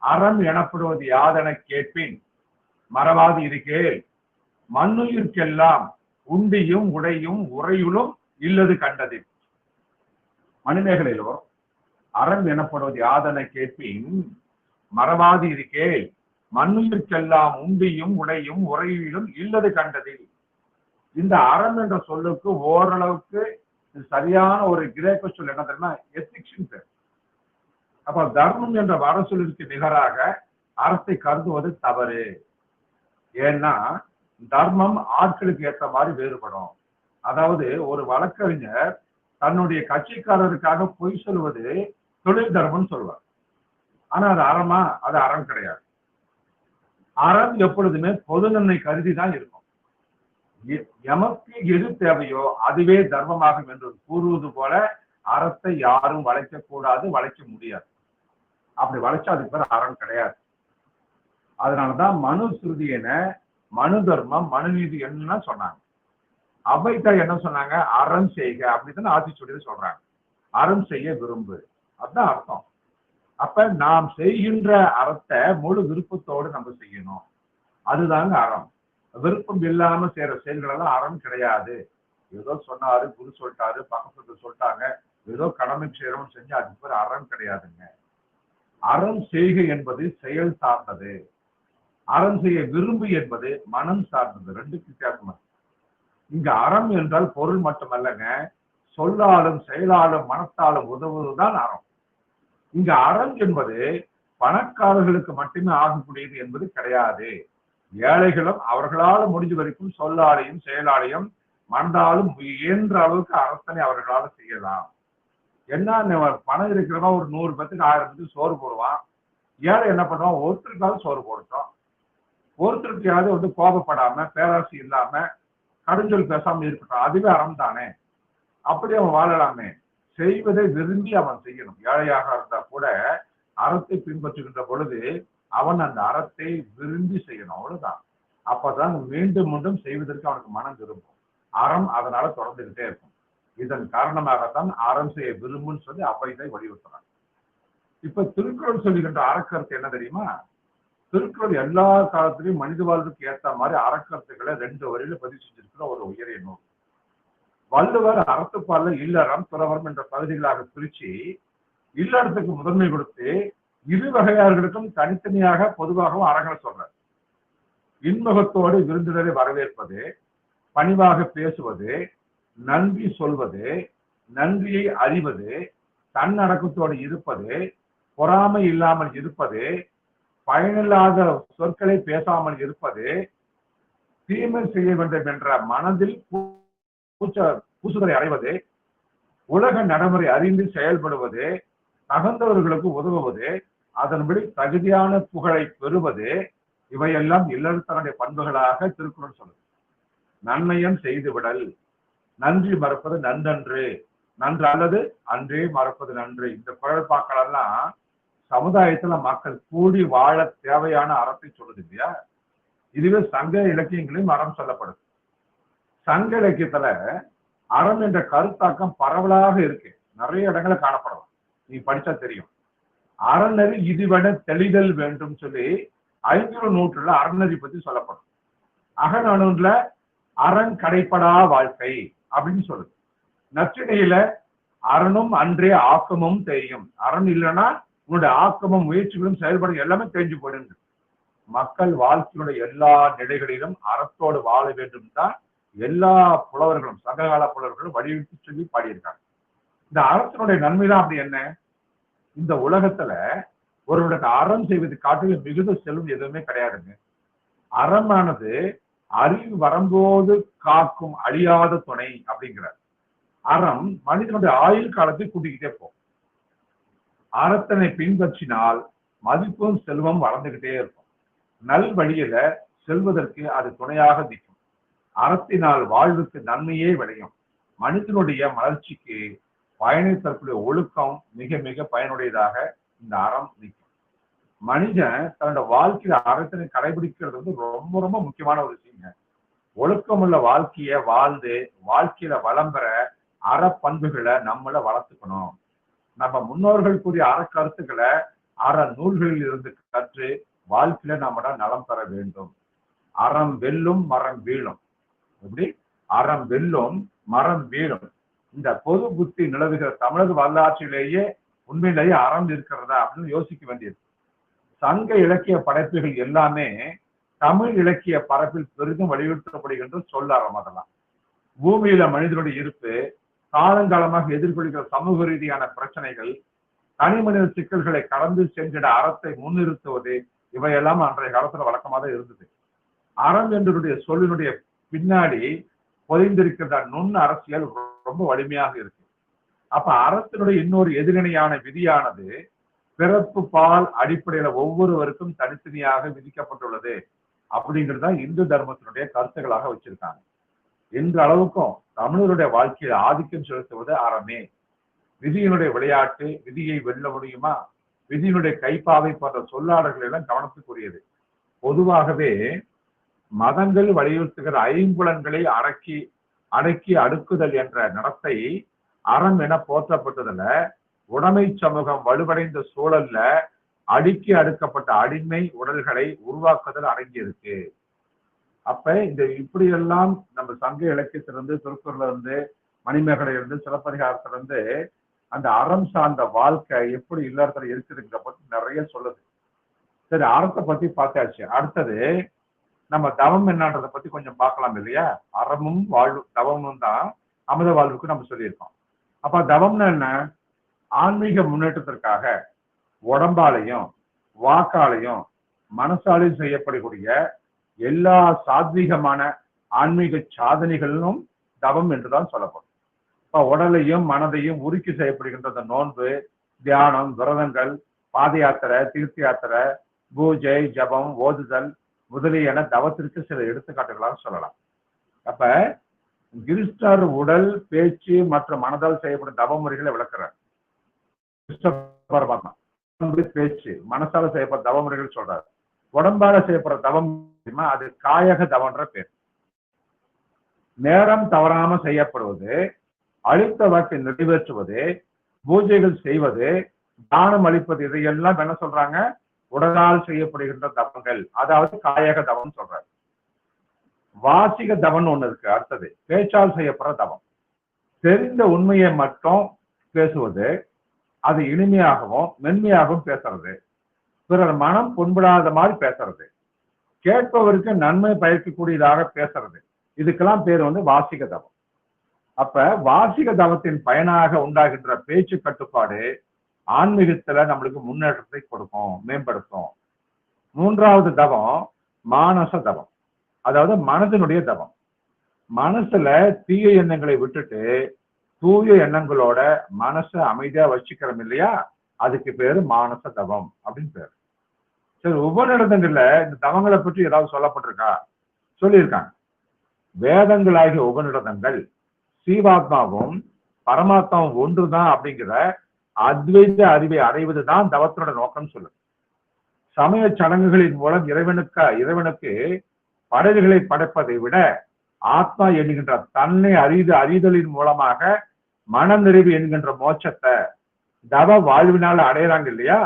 அறம் எனப்படுவது யாதென கேட்பின் மறவாது இருக்கேள், மண்ணுயிர்க்கெல்லாம் உண்டியும் உடையும் உறையுளும் இல்லது கண்டது. மணிமேகலையிலோ அறம் எனப்படுவது யாதென கேட்பின் மறவாது இருக்கேள், மண்ணுயிர்க்கெல்லாம் உண்டியும் உடையும் உறையிலும் இல்லது கண்டது. இந்த அறம் என்ற சொல்லுக்கு ஓரளவுக்கு சரியான ஒரு கிரேக்க சொல் என்ன தெரியுமா? எத்திக்ஸ் பேர். அப்ப தர்மம் என்ற வர சொல்லிற்கு நிகராக அறத்தை கருதுவது தவறு. ஏன்னா தர்மம் ஆட்களுக்கு ஏற்ற மாதிரி வேறுபடும். அதாவது ஒரு வழக்கறிஞர் தன்னுடைய கட்சிக்காரருக்காக பொய் சொல்வது தொழில் தர்மம் சொல்வார். ஆனா அது அறமா? அது அறம் கிடையாது. அறம் எப்பொழுதுமே பொது நன்மை கருதி தான் இருக்கும். எமக்கு எது தேவையோ அதுவே தர்மமாகும் என்று கூறுவது போல அறத்தை யாரும் வளைக்க கூடாது, வளைக்க முடியாது. அப்படி வளைச்சா அதுக்கு பேர் அறம் கிடையாது. அதனாலதான் மனு ஸ்ருதி என மனு தர்மம், மனு நீதி என்ன சொன்னாங்க. அவைத்தாய் என்ன சொன்னாங்க? அறம் செய்க அப்படித்தானே ஆத்திச்சூடியில சொல்றாங்க. அறம் செய்ய விரும்பு, அதுதான் அர்த்தம். அப்ப நாம் செய்கின்ற அறத்தை முழு விருப்பத்தோடு நம்ம செய்யணும். அதுதாங்க அறம். விருப்பம் இல்லாம செய்யற செயல்கள் எல்லாம் அறம் கிடையாது. ஏதோ சொன்னாரு, குரு சொல்லிட்டாரு, பக்கத்துல சொல்லிட்டாங்க, ஏதோ கடமை செய்யறோம்னு செஞ்சு அதுக்கு பேர் அறம் கிடையாதுங்க. அறம் செய்கை என்பது செயல் சார்ந்தது, அறம் செய்ய விரும்பு என்பது மனம் சார்ந்தது. ரெண்டுக்கு வித்தியாசமா. இங்க அறம் என்றால் பொருள் மட்டுமல்லங்க, சொல்லாலும் செயலாலும் மனத்தாலும் உதவுவதுதான் அறம். இங்க அறம் என்பது பணக்காரர்களுக்கு மட்டுமே ஆகக்கூடியது என்பது கிடையாது. ஏழைகளும் அவர்களால் முடிஞ்ச வரைக்கும் சொல்லாலையும் செயலாலையும் மனதாலும் இயன்ற அளவுக்கு அறத்தனை அவர்களால் செய்யலாம். என்ன பணம் இருக்கிறவா ஒரு 100 பேத்துக்கு 1000 பேத்துக்கு சோறு போடுவான். ஏழை என்ன பண்ணுவான்? ஒருத்தருக்காவது சோறு போடட்டும். ஒருத்தருக்கையாவது கோபப்படாம பேராசி இல்லாம கடுஞ்சொல் பேசாம இருக்கட்டும். அதுவே அறம் தானே. அப்படி அவன் வாழலாமே. செய்வதை விரும்பி அவன் செய்யணும். ஏழையாக இருந்தா கூட அறத்தை பின்பற்றுகின்ற பொழுது அவன் அந்த அறத்தை விரும்பி செய்யணும். அவ்வளவுதான். அப்பதான் மீண்டும் மீண்டும் செய்வதற்கு அவனுக்கு மனம் விரும்பும். அறம் அதனால தொடர்ந்துகிட்டே இருக்கும். இதன் காரணமாகத்தான் அறம் செய்ய விரும்புன்னு சொல்லி அவைதை வலியுறுத்துறாங்க. இப்ப திருக்குறள் சொல்லுகின்ற அறக்கருத்து என்ன தெரியுமா? திருக்குறள் எல்லா காலத்திலையும் மனித வாழ்வுக்கு ஏற்ற மாதிரி அறக்கருத்துக்களை 2 வரியில பதிவு செஞ்சிருக்கிற ஒரு உயரிய நூல். வள்ளுவர் அறத்துப்பால இல்லறம், துறவரம் என்ற பகுதிகளாக பிரிச்சு இல்லறத்துக்கு முதன்மை கொடுத்து இரு வகையார்களுக்கும் தனித்தனியாக பொதுவாகவும் அறங்களை சொல்றார். இன்முகத்தோடு விருந்தினரை வரவேற்பது, பணிவாக பேசுவது, நன்றி சொல்வது, நன்றியை அறிவது, தன்னடக்கத்தோடு இருப்பது, பொறாமை இல்லாமல் இருப்பது, பயனில்லாத சொற்களை பேசாமல் இருப்பது, தீமை செய்ய வேண்டும் என்ற மனதில் பூசுதலை அடைவது, உலக நடைமுறை அறிந்து செயல்படுவது, தகுந்தவர்களுக்கு உதவுவது, அதன்படி தகுதியான புகழை பெறுவது, இவையெல்லாம் இல்லறத்தனுடைய பண்புகளாக திருக்குறள் சொல்லுது. நன்மையம் செய்து விடல், நன்றி மறப்பது நன்றன்று, நன்று அல்லது அன்றே மறப்பது நன்று. இந்த குழப்பாக்கள் எல்லாம் சமுதாயத்துல மக்கள் கூடி வாழ தேவையான அறத்தை சொல்லுது இல்லையா? இதுவே சங்க இலக்கியங்களையும் அறம் சொல்லப்படுது. சங்க இலக்கியத்துல அறம் என்ற கருத்தாக்கம் பரவலாக இருக்கு, நிறைய இடங்களை காணப்படலாம். நீ படிச்சா தெரியும். அறநெறி இதுவென தெளிதல் வேண்டும் சொல்லி 500 நூற்றுல அறநெறி பத்தி சொல்லப்படும். அகநானூறுல அரண் கடைப்படா வாழ்க்கை அப்படின்னு சொல்லுது. நற்றிணையில அரணும் அன்றே ஆக்கமும் தெரியும். அரண் இல்லைன்னா உன்னுடைய ஆக்கமும் முயற்சிகளும் செயல்படும் எல்லாமே தெரிஞ்சு போயிடுங்க. மக்கள் வாழ்க்கையுடைய எல்லா நிலைகளிலும் அறத்தோடு வாழ வேண்டும் தான் எல்லா புலவர்களும் சங்ககால புலவர்களும் வலியுறுத்தி சொல்லி பாடியிருக்காங்க. இந்த அறத்தினுடைய நன்மைதான் அப்படி என்ன? இந்த உலகத்துல ஒருவனுக்கு அறம் செய்வது காட்டிலும் மிகுந்த செல்வம் எதுவுமே கிடையாதுங்க. அறமானது அறிவு வரும்போது காக்கும் அழியாத துணை அப்படிங்கிறார். அறம் மனிதனுடைய ஆயுள் காலத்தை கூட்டிக்கிட்டே போகும். அறத்தினை பின்பற்றினால் மதிப்பும் செல்வம் வளர்ந்துகிட்டே இருக்கும். நல் வழியில செல்வதற்கு அது துணையாக நிற்கும். அறத்தினால் வாழ்வுக்கு நன்மையே விளையும். மனிதனுடைய வளர்ச்சிக்கு பயனை தரக்கூடிய ஒழுக்கம் மிக மிக பயனுடையதாக இந்த அறம் நிற்கும். மனிதன் தன்னோட வாழ்க்கையில அறத்தினை கடைபிடிக்கிறது வந்து ரொம்ப ரொம்ப முக்கியமான ஒரு விஷயங்க. ஒழுக்கமுள்ள வாழ்க்கைய வாழ்ந்து வாழ்க்கையில வளம் பெற அற பண்புகளை நம்மள வளர்த்துக்கணும். நம்ம முன்னோர்கள் கூறிய அறக்கருத்துக்களை அற நூல்களில் இருந்து கற்று வாழ்க்கையில நம்மட நலம் பெற வேண்டும். அறம் வெல்லும் மரம் வீழும். எப்படி? அறம் வெல்லும் மரம் வீழும். இந்த பொது புத்தி நிலவுகிற தமிழக வரலாற்றிலேயே உண்மையிலேயே அறம் இருக்கிறதா அப்படின்னு யோசிக்க வேண்டியது. சங்க இலக்கிய படைப்புகள் எல்லாமே தமிழ் இலக்கிய பரப்பில் பெரிதும் வலியுறுத்தப்படுகின்ற சொல்ல அறம். அதெல்லாம் பூமியில மனிதனுடைய இருப்பு, காலங்காலமாக எதிர்கொள்கிற சமூக ரீதியான பிரச்சனைகள், தனி மனித சிக்கல்களை கடந்து சென்றிட அறத்தை முன்னிறுத்துவது, இவையெல்லாம் அன்றைய காலத்துல வழக்கமாக இருந்தது. அறம் என்றுடைய சொல்லினுடைய பின்னாடி பொதிந்திருக்கிற நுண் அரசியல் ரொம்ப வலிமையாக இருக்கு. அப்ப அறத்தினுடைய இன்னொரு எதிரணையான விதியானது பிறப்பு பால் அடிப்படையில ஒவ்வொருவருக்கும் தனித்தனியாக விதிக்கப்பட்டுள்ளது அப்படிங்கிறத இந்து தர்மத்தினுடைய கருத்துக்களாக வச்சிருக்காங்க. என்ற அளவுக்கும் தமிழருடைய வாழ்க்கையில ஆதிக்கம் செலுத்துவது அறமே. விதியினுடைய விளையாட்டு, விதியை வெல்ல முடியுமா, விதியினுடைய கைப்பாவை போன்ற சொல்லாடல்கள் எல்லாம் கவனத்துக்குரியது. பொதுவாகவே மதங்கள் வலியுறுத்துகிற ஐம்புலன்களை அடக்கி அடுக்குதல் என்ற நடத்தை அறம் என போற்றப்பட்டதுல உடைமை சமூகம் வலுவடைந்த சூழல்ல அடுக்கி அடுக்கப்பட்ட அடிமை உடல்களை உருவாக்குதல் அடங்கியிருக்கு. அப்ப இந்த இப்படியெல்லாம் நம்ம சங்க இலக்கியத்திலிருந்து, திருக்குறள்ல இருந்து, மணிமேகலை இருந்து, சிலப்பதிகாரத்திலிருந்து அந்த அறம் சார்ந்த வாழ்க்கை எப்படி இல்லறத்துல இருக்குதுங்கிற பத்தி நிறைய சொல்லுது. சரி, அறத்தை பத்தி பார்த்தாச்சு. அடுத்தது நம்ம தவம் என்னன்றதை பத்தி கொஞ்சம் பார்க்கலாம் இல்லையா? அறமும் வாழ்வு தவமும் தான் அமிர்த வாழ்வுக்கு நம்ம சொல்லியிருக்கோம். அப்ப தவம்னா என்ன? ஆன்மீக முன்னேற்றத்திற்காக உடம்பாலையும் வாக்காலையும் மனசாலையும் செய்யப்படக்கூடிய எல்லா சாத்வீகமான ஆன்மீக சாதனைகளிலும் தவம் என்றுதான் சொல்லப்படும். இப்ப உடலையும் மனதையும் உருக்கி செய்யப்படுகின்ற அந்த நோன்பு, தியானம், விரதங்கள், பாத யாத்திரை, தீர்த்த யாத்திரை, பூஜை, ஜபம், ஓதுதல் முதலியன தவத்திற்கு சில எடுத்துக்காட்டுகளாக சொல்லலாம். அப்ப கிருஷ்ணர் உடல், பேச்சு மற்றும் மனதால் செய்யப்படும் தவ முறைகளை விளக்குறார். பரமாத்மா பேச்சு மனசால செய்யப்பட்ட தவ முறைகள் சொல்றாரு. உடம்பால செய்யப்படுற தவம் அது காயக தவன்ற பேர். நேரம் தவறாம செய்யப்படுவது, அளித்த வாக்கை நிறைவேற்றுவது, பூஜைகள் செய்வது, தானம் அளிப்பது, இதையெல்லாம் என்ன சொல்றாங்க? உடலால் செய்யப்படுகின்ற தவங்கள், அதாவது காயக தவம் சொல்றாரு. வாசிக தவம் ஒண்ணு இருக்கு. அடுத்தது பேச்சால் செய்யப்படுற தவம். தெரிந்த உண்மையை மட்டும் பேசுவது, அது இனிமையாகவும் மென்மையாகவும் பேசுறது, பிறர் மனம் புண்படாத மாதிரி பேசுறது, கேட்பவருக்கு நன்மை பயக்கக்கூடியதாக பேசுறது, இதுக்கெல்லாம் பேர் வாசிக தவம். அப்ப வாசிக தவத்தின் பயனாக உண்டாகின்ற பேச்சு கட்டுப்பாடு ஆன்மீகத்துல நம்மளுக்கு முன்னேற்றத்தை கொடுக்கும், மேம்படுத்தும். மூன்றாவது தவம் மானச தவம், அதாவது மனதினுடைய தவம். மனசுல தீய எண்ணங்களை விட்டுட்டு தூய எண்ணங்களோட மனசை அமைதியா வச்சுக்கிறோம் இல்லையா? அதுக்கு பேரு மானச தவம் அப்படின்னு பேரு. சரி, உபநிடதங்கள்ல இந்த தவங்களை பற்றி ஏதாவது சொல்லப்பட்டிருக்கா? சொல்லியிருக்காங்க. வேதங்களாகிய உபநிடதங்கள் சீவாத்மாவும் பரமாத்மா ஒன்றுதான் அப்படிங்கிற அத்வைத அறிவை அடைவதுதான் தவத்தினோட நோக்கம் சொல்லுது. சமய சடங்குகளின் மூலம் இறைவனுக்கு படைவுகளை படைப்பதை விட ஆத்மா என்கின்ற தன்னை அறிதலின் மூலமாக மனநிறைவு என்கின்ற மோட்சத்தை தவ வாழ்வினால அடையிறாங்க இல்லையா?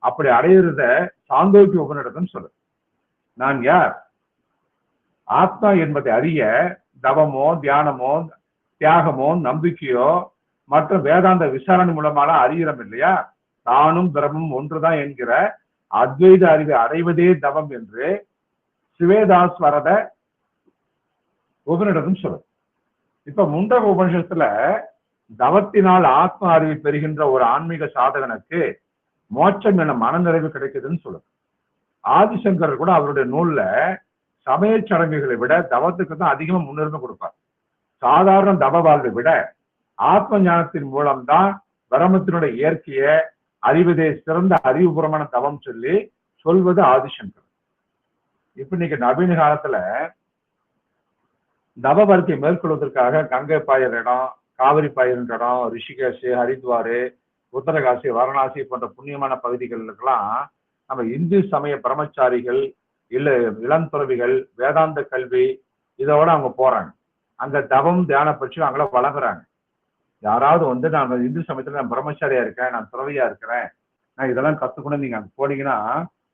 அப்படி அடையிறத சாந்தோக்கிய உபநிடதம் சொல்லுது. நான் யார்? ஆத்மா என்பதை அறிய தவமோ தியானமோ தியாகமோ நம்பிக்கையோ மற்றும் வேதாந்த விசாரணை மூலமாக அறிகிறோம் இல்லையா? தானும் பிரமும் ஒன்றுதான் என்கிற அத்வைத அறிவை அடைவதே தவம் என்று சிவேதாஸ் வரத உபநிடதம் சொல்லுது. இப்ப முண்டக உபனிஷத்துல தவத்தினால் ஆத்ம அறிவை பெறுகின்ற ஒரு ஆன்மீக சாதகனுக்கு மோட்சம் என மனநிறைவு கிடைக்குதுன்னு சொல்லுது. ஆதிசங்கர் கூட அவருடைய நூல்ல சமய சடங்குகளை விட தவத்துக்கு தான் அதிகமா முன்னுரிமை கொடுப்பார். சாதாரண தவ வாழ்வை விட ஆத்ம ஞானத்தின் மூலம்தான் பிரம்மத்தினுடைய இயற்கையை அறிவதே சிறந்த அறிவுபூர்வமான தவம் சொல்வது ஆதிசங்கர். இப்ப இன்னைக்கு நவீன காலத்துல தவ வாழ்க்கை மேற்கொள்வதற்காக கங்கை பாயிற இடம், காவிரி பாயின்ற இடம், ரிஷிகேஷ், ஹரித்வாரு, உத்தரகாசி, வாரணாசி போன்ற புண்ணியமான பகுதிகளுக்கெல்லாம் நம்ம இந்து சமய பிரம்மச்சாரிகள் இல்ல இளம் துறவிகள் வேதாந்த கல்வி இதோட அவங்க போறாங்க. அங்க தவம் தியான பற்றி அவங்கள வழங்குறாங்க. யாராவது நான் இந்து சமயத்துல நான் பிரம்மச்சாரியா இருக்கேன், நான் துறவியா இருக்கிறேன், நான் இதெல்லாம் கத்துக்கணும், நீங்க அங்க போனீங்கன்னா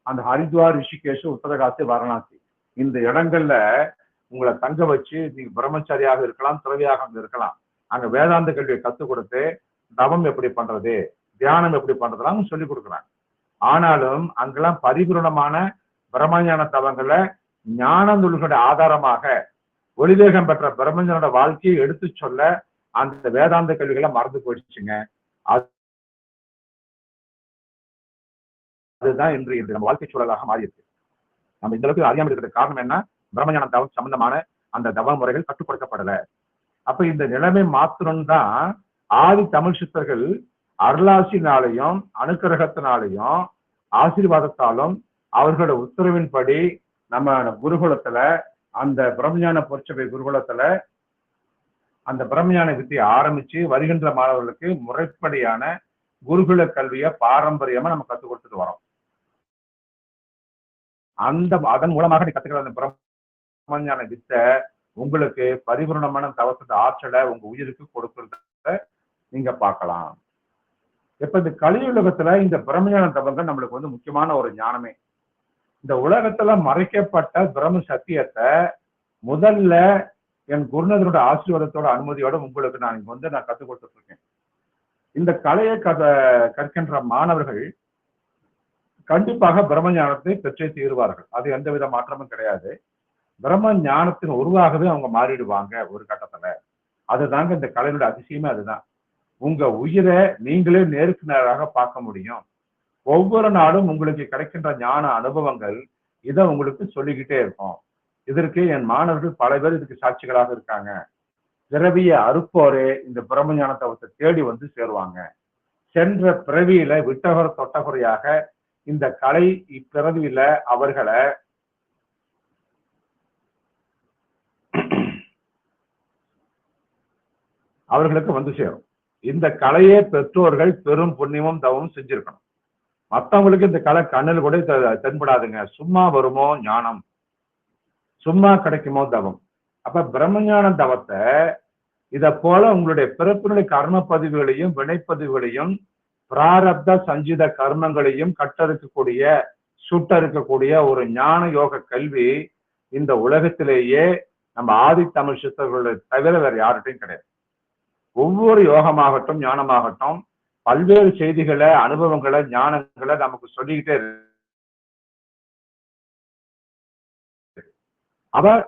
அந்த ஹரித்வார், ரிஷிகேஷ், உத்தரகாசி, வாரணாசி இந்த இடங்கள்ல உங்களை தங்க வச்சு நீங்க பிரம்மச்சாரியாக இருக்கலாம், துறவியாக அங்க இருக்கலாம். அங்க வேதாந்த கல்வியை கத்துக் கொடுத்து தவம் எப்படி பண்றது, தியானம் எப்படி பண்றதுலாம் சொல்லி கொடுக்குறாங்க. ஆனாலும் அங்கெல்லாம் பரிபூரணமான பிரம்மஞான தவங்களை ஞான நூல்களுடைய ஆதாரமாக ஒளிவேகம் பெற்ற பிரம்மஞானோட வாழ்க்கையை எடுத்து சொல்ல அந்த வேதாந்த கல்விகளை மறந்து போயிடுச்சுங்க. அதுதான் இன்று நம்ம வாழ்க்கை சூழலாக மாறி இருக்கு. நம்ம இந்த அளவுக்கு அறியாமல் இருக்கிற காரணம் என்ன? பிரம்மஞான தவம் சம்பந்தமான அந்த தவ முறைகள் கற்றுக் கொடுக்கப்படல. அப்ப இந்த நிலைமை மாத்திரம் தான் ஆதி தமிழ் சித்தர்கள் அருளாசினாலையும் அனுக்கிரகத்தினாலையும் ஆசீர்வாதத்தாலும் அவர்களோட உத்தரவின்படி நம்ம குருகுலத்துல அந்த பிரம்மஞான பொற்சபை குருகுலத்துல அந்த பிரம்மஞான வித்தியை ஆரம்பிச்சு வருகின்ற மாணவர்களுக்கு முறைப்படியான குருகுல கல்வியை பாரம்பரியமா நம்ம கற்றுக் கொடுத்துட்டு வரோம். அதன் மூலமாக நீ கத்துக்கிற அந்த பிரம்மஞான வித்தை உங்களுக்கு பரிபூர்ணமான தவசத்தை ஆற்றலை உங்க உயிருக்கு கொடுக்கறத நீங்க பார்க்கலாம். இப்ப இந்த கலியுலகத்துல இந்த பிரம்மஞான தவங்கள் நம்மளுக்கு முக்கியமான ஒரு ஞானமே. இந்த உலகத்துல மறைக்கப்பட்ட பிரம்ம சத்தியத்தை முதல்ல என் குருநாதரோட ஆசீர்வாதத்தோட அனுமதியோட உங்களுக்கு நான் கற்றுக் கொடுத்துட்டு இருக்கேன். இந்த கலையை கற்கின்ற மாணவர்கள் கண்டிப்பாக பிரம்ம ஞானத்தை பெற்றே தீர்வார்கள். அது எந்தவித மாற்றமும் கிடையாது. பிரம்ம ஞானத்தின் உருவாகவே அவங்க மாறிடுவாங்க ஒரு கட்டத்துல. அதுதாங்க இந்த கலையோட அதிசயமே. அதுதான் உங்க உயிரை நீங்களே நேருக்கு நேராக பார்க்க முடியும். ஒவ்வொரு நாளும் உங்களுக்கு கிடைக்கின்ற ஞான அனுபவங்கள் இதை உங்களுக்கு சொல்லிக்கிட்டே இருக்கும். இதற்கு என் மாணவர்கள் பல பேர் இதுக்கு சாட்சிகளாக இருக்காங்க. பிறவிய அறுப்போரே இந்த பிரம்ம ஞான தவத்தை தேடி சேருவாங்க. சென்ற பிறவியில விட்டகர தொட்டகுறையாக இந்த கலை இப்பிறவியில அவர்களை அவர்களுக்கு சேரும். இந்த கலையை பெற்றோர்கள் பெரும் புண்ணியமும் தவமும் செஞ்சிருக்கணும். மற்றவங்களுக்கு இந்த கலை கண்ணில் கூட தென்படாதுங்க. சும்மா வருமோ ஞானம், சும்மா கிடைக்குமோ தவம். அப்ப பிரம்மஞான தவத்தை இத போல உங்களுடைய பிறப்பினுடைய கர்ம பதிவுகளையும் வினைப்பதிவுகளையும் பிராரப்த சஞ்சித கர்மங்களையும் சுட்டறுக்கக்கூடிய ஒரு ஞான யோக கல்வி இந்த உலகத்திலேயே நம்ம ஆதி தமிழ் சித்தர்களுடைய தவிர வேற யார்கிட்டையும் கிடையாது. ஒவ்வொரு யோகமாகட்டும் ஞானமாகட்டும் பல்வேறு செய்திகளை, அனுபவங்களை, ஞானங்களை நமக்கு சொல்லிக்கிட்டே இருக்கு.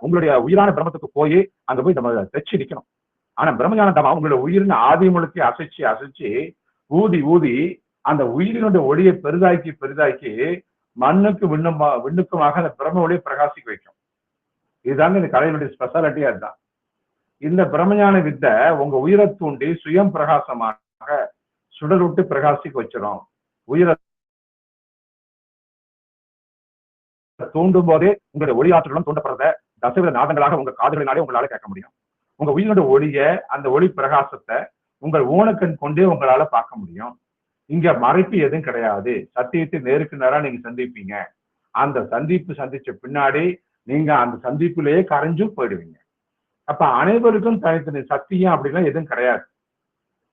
உங்களுடைய உயிரான பிரம்மத்துக்கு போய் அங்க போய் நம்ம தைச்சு நிக்கணும். ஆனா பிரம்மஞான தவம் உங்களுடைய உயிரின் ஆதி முழுக்கி அசைச்சு ஊதி அந்த உயிரினுடைய ஒளியை பெரிதாக்கி மண்ணுக்கு விண்ணுக்குமாக அந்த பிரம்ம ஒளியை பிரகாசிக்க வைக்கும். இதுதாங்க இந்த கலையினுடைய ஸ்பெஷாலிட்டி. அதுதான் இந்த பிரம்மஞான வித்தை உங்க உயிரை தூண்டி சுயம் பிரகாசமாக சுடர்விட்டு பிரகாசிக்க வச்சிடும். உயிரை தூண்டும் போதே உங்களுடைய ஒளி ஆற்றலும் தூண்டப்படுறத தசவித நாதங்களாக உங்க காதுகளினாலே உங்களால கேட்க முடியும். உங்க உயிரினுடைய ஒளிய அந்த ஒளி பிரகாசத்தை உங்கள் ஊனக்கண் கொண்டே உங்களால பார்க்க முடியும். இங்க மறைப்பு எதுவும் கிடையாது. சத்தியத்தை நேருக்கு நேரா நீங்க சந்திப்பீங்க. அந்த சந்திப்பு சந்திச்ச பின்னாடி நீங்க அந்த சந்திப்பிலேயே கரைஞ்சும் போயிடுவீங்க. அப்ப அனைவருக்கும் தனித்தனி சத்தியம் அப்படிலாம் எதுவும் கிடையாது.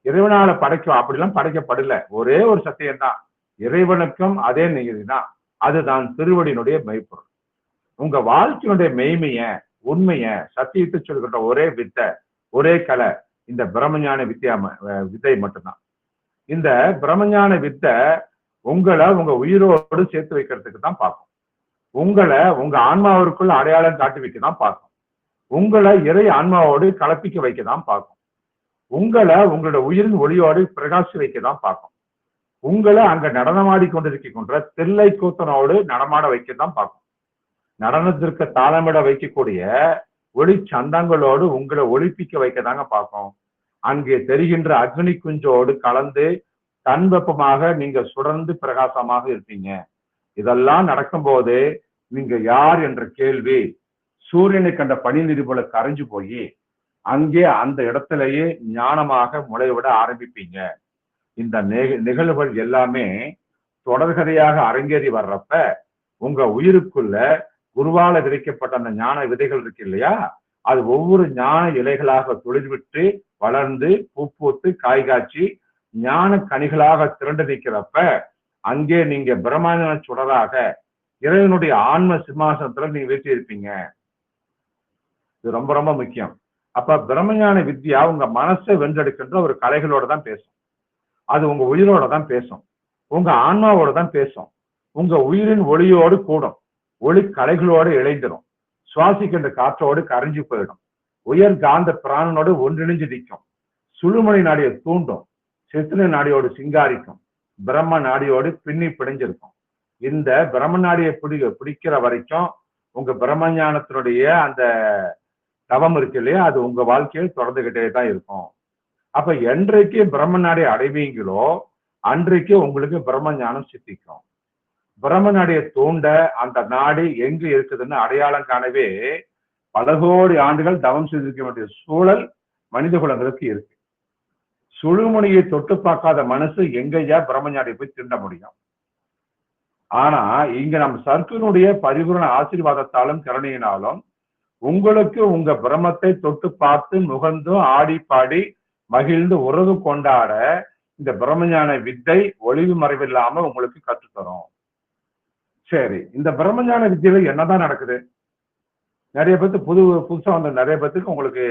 இறைவனால படைக்கும் அப்படிலாம் படைக்கப்படல. ஒரே ஒரு சத்தியம் தான். இறைவனுக்கும் அதே நிகழ்ச்சி தான். அதுதான் திருவடியினுடைய மெய்ப்பொருள். உங்க வாழ்க்கையினுடைய மெய்மைய, உண்மைய, சத்தியத்தை சொல்கின்ற ஒரே வித்தை, ஒரே கலை இந்த பிரம்மஞான வித்தை மட்டும்தான். இந்த பிரம்மஞான வித்தை உங்களை உங்க உயிரோடு சேர்த்து வைக்கிறதுக்கு தான் பார்க்கும். உங்களை உங்க ஆன்மாவிற்குள் அடையாளம் காட்டி வைக்க தான் பார்க்கும். உங்களை இறை ஆன்மாவோடு கலப்பிக்க வைக்க தான் பார்க்கும். உங்களை உங்களோட உயிரின் ஒளியோடு பிரகாசி வைக்க தான் பார்க்கும். உங்களை அங்க நடனமாடி கொண்டிருக்கின்ற தில்லை கூத்தனோடு நடமாட வைக்க தான் பார்க்கும். நடனத்திற்கு தாளமிட வைக்கக்கூடிய ஒளி சந்தங்களோடு உங்களை ஒளிப்பிக்க வைக்க தாங்க பார்க்கும். அங்கே தெரிகின்ற அக்னி குஞ்சோடு கலந்து தன் வெப்பமாக நீங்க சுடர்ந்து பிரகாசமாக இருப்பீங்க. இதெல்லாம் நடக்கும்போது நீங்க யார் என்ற கேள்வி சூரியனை கண்ட பனி நிருபல கரைஞ்சு போய் அங்கே அந்த இடத்திலேயே ஞானமாக முளைவிட ஆரம்பிப்பீங்க. இந்த நிகழ்வுகள் எல்லாமே தொடர்கதையாக அரங்கேறி வர்றப்ப உங்க உயிருக்குள்ள குருவால விதைக்கப்பட்ட அந்த ஞான விதைகள் இருக்கு இல்லையா, அது ஒவ்வொரு ஞான இலைகளாக தொழில்விட்டு வளர்ந்து பூப்பூத்து காய் காய்ச்சி ஞான கனிகளாக திரண்டு நிற்கிறப்ப அங்கே நீங்க பிரம்மஞான சுடராக இறைவனுடைய ஆன்ம சிம்மாசனத்துல நீங்க வீட்டி இருப்பீங்க. இது ரொம்ப ரொம்ப முக்கியம். அப்ப பிரம்மஞான வித்யா உங்க மனசை வென்றெடுக்கின்ற ஒரு கலைகளோட தான் பேசும். அது உங்க உயிரோட தான் பேசும். உங்க ஆன்மாவோட தான் பேசும். உங்க உயிரின் ஒளியோடு கூடும். ஒளி கலைகளோடு இழைந்துடும். சுவாசிக்கின்ற காற்றோடு கரைஞ்சு போயிடும். உயர் காந்த பிராணனோடு ஒன்றிணைஞ்சு நிற்கும். சுழுமணி நாடியை தூண்டும். சித்திரை நாடியோடு சிங்காரிக்கும். பிரம்ம நாடியோடு பின்னி பிடிஞ்சிருக்கும். இந்த பிரம்ம நாடியை பிடிக்கிற வரைக்கும் உங்க பிரம்மஞானத்தினுடைய அந்த தவம் இருக்கு இல்லையா, அது உங்க வாழ்க்கையில் தொடர்ந்துகிட்டே தான் இருக்கும். அப்ப என்றைக்கு பிரம்ம நாடியை அடைவீங்களோ அன்றைக்கு உங்களுக்கு பிரம்ம ஞானம் சித்திக்கும். பிரம்ம நாடியை தூண்ட அந்த நாடி எங்கு இருக்குதுன்னு அடையாளம் காணவே பல கோடி ஆண்டுகள் தவம் செய்திருக்க வேண்டிய சூழல் மனித குலங்களுக்கு இருக்கு. சுழுமுனையை தொட்டு பார்க்காத மனசு எங்கேயா பிரம்மஞானியை போய் திண்ட முடியும்? ஆனா இங்க நம்ம சர்க்குனுடைய பரிபூரண ஆசீர்வாதத்தாலும் கருணையினாலும் உங்களுக்கு உங்க பிரம்மத்தை தொட்டு பார்த்து முகந்து ஆடி பாடி மகிழ்ந்து உறவு கொண்டாட இந்த பிரம்மஞான வித்தை ஒளிவு மறைவில்லாம உங்களுக்கு கற்றுத்தரும். சரி, இந்த பிரம்மஞான வித்தியில என்னதான் நடக்குது? நிறைய பேருக்கு புதுசா வந்த நிறைய பேருக்கு உங்களுக்கு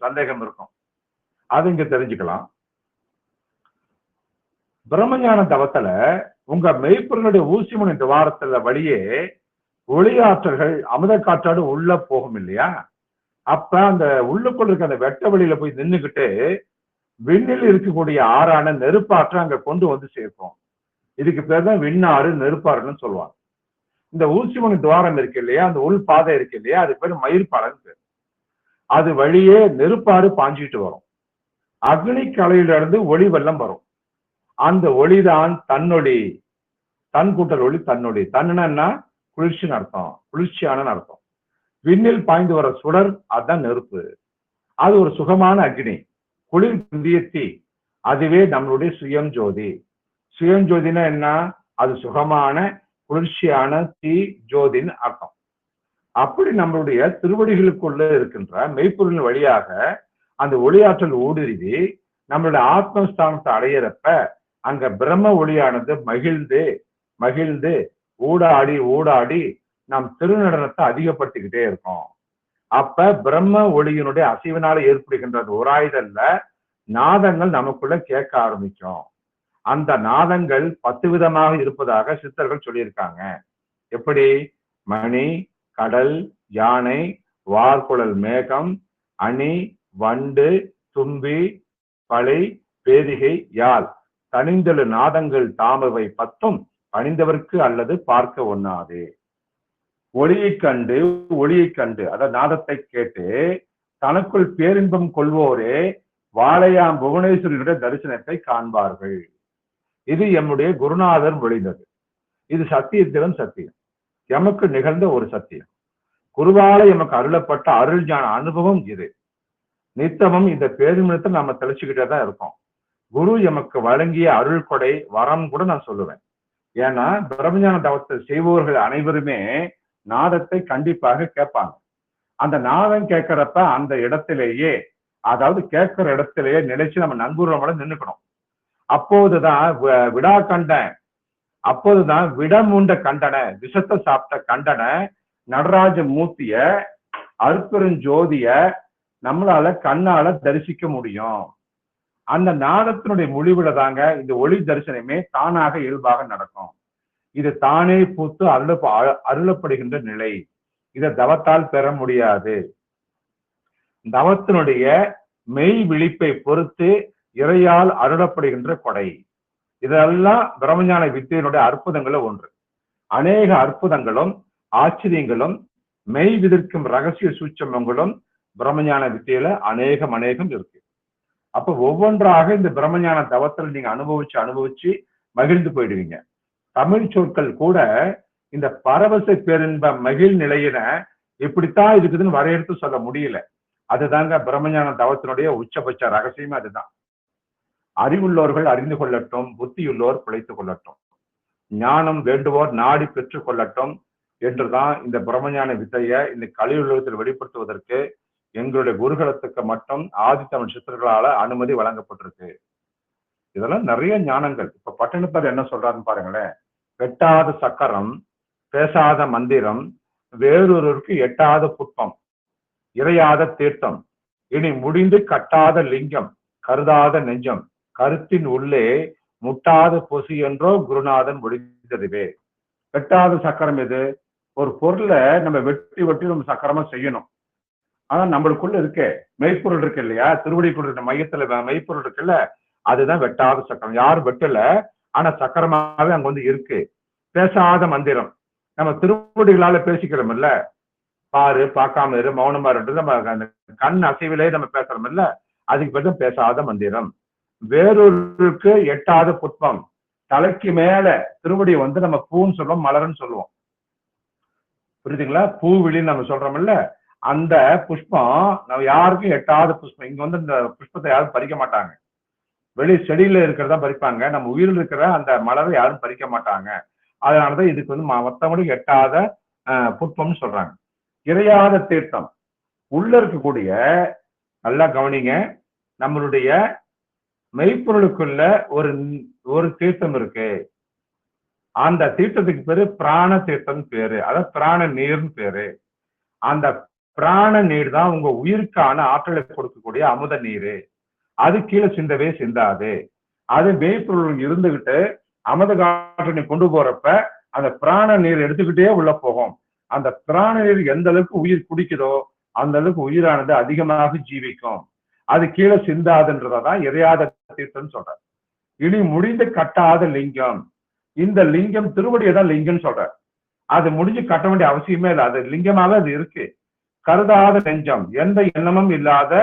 சந்தேகம் இருக்கும். அது இங்க தெரிஞ்சுக்கலாம். பிரம்மஞான தவத்துல உங்க மெய்ப்பொருளுடைய ஊசிமுனை துவாரத்துல வழியே ஒளியாற்றல்கள் அமுத காற்றாடு உள்ள போகும் இல்லையா? அப்ப அந்த உள்ளுக்குள்ள இருக்க அந்த வெட்ட வழியில போய் நின்றுகிட்டு விண்ணில் இருக்கக்கூடிய ஆறான நெருப்பாற்றை அங்க கொண்டு வந்து சேர்ப்போம். இதுக்கு பேர் தான் விண்ணாறு நெருப்பாறுன்னு சொல்லுவாங்க. இந்த ஊசிமுனை துவாரம் இருக்கு இல்லையா, அந்த உள் பாதை இருக்கு இல்லையா, அது பேர் மயிர்பாலன்னு பேர். அது வழியே நெருப்பாறு பாஞ்சிட்டு வரும். அக்னி கலையில இருந்து ஒளி வெள்ளம் வரும். அந்த ஒளிதான் தன்னொளி. தன் கூட்டல் ஒளி தன்னொளி. தன்னா குளிர்ச்சின்னு அர்த்தம், குளிர்ச்சியான அர்த்தம். விண்ணில் பாய்ந்து வர சுடர் அதுதான் நெருப்பு. அது ஒரு சுகமான அக்னி, குளிர் புதிய தீ. அதுவே நம்மளுடைய சுயம் ஜோதி. சுயம் ஜோதினா என்ன? அது சுகமான குளிர்ச்சியான தீ ஜோதின்னு அர்த்தம். அப்படி நம்மளுடைய திருவடிகளுக்குள்ள இருக்கின்ற மெய்ப்பொருளின் வழியாக அந்த ஒளியாற்றல் ஊடுருவி நம்மளுடைய ஆத்மஸ்தானத்தை அடையிறப்ப அங்க பிரம்ம ஒளியானது மகிழ்ந்து மகிழ்ந்து ஊடாடி ஊடாடி நம் திருநடனத்தை அதிகப்படுத்திக்கிட்டே இருக்கோம். அப்ப பிரம்ம ஒளியினுடைய அசைவினால ஏற்படுகின்ற ஓராயுதல்ல நாதங்கள் நமக்குள்ள கேட்க ஆரம்பிக்கும். அந்த நாதங்கள் 10 விதமாக இருப்பதாக சித்தர்கள் சொல்லியிருக்காங்க. எப்படி? மணி, கடல், யானை, வார்குழல் மேகம், அணி, வண்டு, தும்பி, பலை, பேரிகை, யாழ், தனிந்தெழு நாதங்கள் தாமவை 10 பணிந்தவர்க்கு அல்லது பார்க்க ஒண்ணாது. ஒளியை கண்டு அதாவது நாதத்தை கேட்டு தனக்குள் பேரின்பம் கொள்வோரே வாழையாம் புவனேஸ்வரியுடைய தரிசனத்தை காண்பார்கள். இது எம்முடைய குருநாதர் மொழிந்தது. இது சத்தியத்திலும் சத்தியம், எமக்கு நிகழ்ந்த ஒரு சத்தியம். குருவால எமக்கு அருளப்பட்ட அருள் ஞான அனுபவம் இது. நித்தமும் இந்த பேரின்பத்தை நம்ம தெளிச்சுக்கிட்டே தான் இருக்கோம். குரு எமக்கு வழங்கிய அருள் கொடை வரம் கூட நான் சொல்லுவேன். ஏன்னா பிரம்மஞான தவத்தை செய்பவர்கள் அனைவருமே நாதத்தை கண்டிப்பாக கேட்பாங்க. அந்த நாதம் கேட்கிறப்ப அந்த இடத்திலேயே, அதாவது கேட்கிற இடத்திலேயே நிலைச்சு நம்ம நங்கூரமோட நின்னுக்கணும். அப்போதுதான் விடா கண்டன், அப்போதுதான் விடமுண்ட கண்டன, விஷத்தை சாப்பிட்ட கண்டன நடராஜ மூர்த்திய அருட்பெருஞ்சோதிய நம்மளால கண்ணால தரிசிக்க முடியும். அந்த நாதத்தினுடைய முடிவுல தாங்க இந்த ஒளி தரிசனமே தானாக இயல்பாக நடக்கும். இது தானே பூத்து அருளப்படுகின்ற நிலை. இதை தவத்தால் பெற முடியாது. தவத்தினுடைய மெய் விழிப்பை பொறுத்து இறையால் அருளப்படுகின்ற கொடை. இதெல்லாம் பிரம்மஞான வித்தையினுடைய அற்புதங்களும் ஒன்று. அநேக அற்புதங்களும் ஆச்சரியங்களும் மெய் விதிர்க்கும் ரகசிய சூட்சமங்களும் பிரம்மஞான வித்தையில அநேகம் இருக்கு. அப்ப ஒவ்வொன்றாக இந்த பிரம்மஞான தவத்தில் நீங்க அனுபவிச்சு மகிழ்ந்து போயிடுவீங்க. தமிழ் சொற்கள் கூட இந்த பரவச பேரின்ப மகிழ் நிலையின இப்படித்தான் இருக்குதுன்னு வரையறுத்து சொல்ல முடியல. அதுதாங்க பிரம்மஞான தவத்தினுடைய உச்சபட்ச ரகசியமே அதுதான். அறிவுள்ளோர்கள் அறிந்து கொள்ளட்டும், புத்தியுள்ளோர் பிழைத்துக் கொள்ளட்டும், ஞானம் வேண்டுவோர் நாடி பெற்றுக் கொள்ளட்டும் என்றுதான் இந்த பிரம்மஞான வித்தையை இந்த கலியுலகத்தில் வெளிப்படுத்துவதற்கு எங்களுடைய குருகுலத்துக்கு மட்டும் ஆதித்தமிழ் சித்தர்களால அனுமதி வழங்கப்பட்டிருக்கு. இதெல்லாம் நிறைய ஞானங்கள். இப்ப பட்டினத்தார் என்ன சொல்றாருன்னு பாருங்களேன். வெட்டாத சக்கரம், பேசாத மந்திரம், வேறொருக்கு எட்டாத புட்பம், இறையாத தீர்த்தம், இனி முடிந்து கட்டாத லிங்கம், கருதாத நெஞ்சம், கருத்தின் உள்ளே முட்டாத பொசி என்றோ குருநாதன் முடிந்ததுவே. வெட்டாத சக்கரம் எது? ஒரு பொருளை நம்ம வெட்டி நம்ம சக்கரமா செய்யணும். ஆனா நம்மளுக்குள்ள இருக்கே மெய்ப்பொருள் இருக்கு இல்லையா, திருவடிக்குள்ள இருக்க மையத்துல மெய்ப்பொருள் இருக்குல்ல, அதுதான் வெட்டாத சக்கரம். யாரும் வெட்டல, ஆனா சக்கரமாவே அங்க வந்து இருக்கு. பேசாத மந்திரம், நம்ம திருவடிகளால பேசிக்கிறோம் இல்ல, பாரு, பார்க்காம இரு, மௌனமா இருந்து நம்ம அந்த கண் அசைவிலே நம்ம பேசுறோம் இல்ல, அதுக்கு பேர் பேசாத மந்திரம். வேறொருக்கு எட்டாத புஷ்பம், தலைக்கு மேல திருவடி வந்து நம்ம பூன்னு சொல்லுவோம், மலர்ன்னு சொல்லுவோம், புரியுதுங்களா? பூவிழின்னு நம்ம சொல்றோம் இல்ல, அந்த புஷ்பம் நம்ம யாருக்கும் எட்டாத புஷ்பம். இங்க வந்து இந்த புஷ்பத்தை யாரும் பறிக்க மாட்டாங்க, வெளி செடியில இருக்கிறதா பறிப்பாங்க. நம்ம உயிரில் இருக்கிற அந்த மலரை யாரும் பறிக்க மாட்டாங்க. அதனாலதான் இதுக்கு வந்து மற்றவங்களுக்கு எட்டாத புஷ்பம்னு சொல்றாங்க. இறையாத தீர்த்தம், உள்ள இருக்கக்கூடிய, நல்லா கவனிங்க, நம்மளுடைய மெய்ப்பொருளுக்குள்ள ஒரு தீர்த்தம் இருக்கு. அந்த தீர்த்தத்துக்கு பேரு பிராண தீர்த்தம் பேரு, அதாவது பிராண நீர்னு பேரு. அந்த பிராண நீர் தான் உங்க உயிருக்கான ஆற்றலை கொடுக்கக்கூடிய அமுத நீர். அது கீழே சிந்தவே சிந்தாது. அது மெய்ப்பொருள் இருந்துகிட்டு அமுத காற்றை கொண்டு போறப்ப அந்த பிராண நீர் எடுத்துக்கிட்டே உள்ள போகும். அந்த பிராண நீர் எந்த அளவுக்கு உயிர் குடிக்குதோ அந்த அளவுக்கு உயிரானது அதிகமாக ஜீவிக்கும். அது கீழே சிந்தாதுன்றதான் இறையாத தீர்த்தம்னு சொல்ற. இனி முடிந்து கட்டாத லிங்கம், இந்த லிங்கம் திருவடியை தான் லிங்கம்னு சொல்ற. அது முடிஞ்சு கட்ட வேண்டிய அவசியமே இல்லை, அது லிங்கமாக அது இருக்கு. கருதாத நெஞ்சம், எந்த எண்ணமும் இல்லாத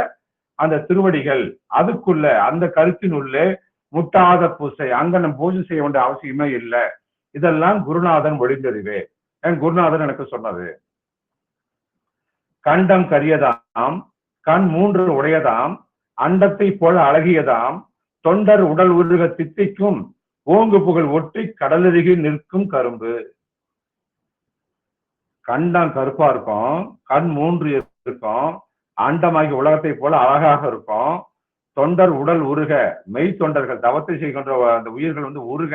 அந்த திருவடிகள், அதுக்குள்ள அந்த கருத்தின் உள்ளே முட்டாத பூசை, அங்க நம்ம பூஜை செய்ய வேண்டிய அவசியமே இல்லை. இதெல்லாம் குருநாதன் ஒளிந்தறிவே. என் குருநாதன் எனக்கு சொன்னது. கண்டம் கரியதாம், கண் மூன்று உடையதாம், அண்டத்தை போல அழகியதாம், தொண்டர் உடல் உருக தித்திக்கும், ஓங்கு புகழ் ஒட்டி கடலருகி நிற்கும் கரும்பு. கண்டம் கருப்பா இருக்கும், கண் மூன்று இருக்கும், அண்டமாகி உலகத்தை போல அழகாக இருக்கும், தொண்டர் உடல் உருக, மெய் தொண்டர்கள் தவத்தை செய்கின்ற அந்த உயிர்கள் வந்து உருக,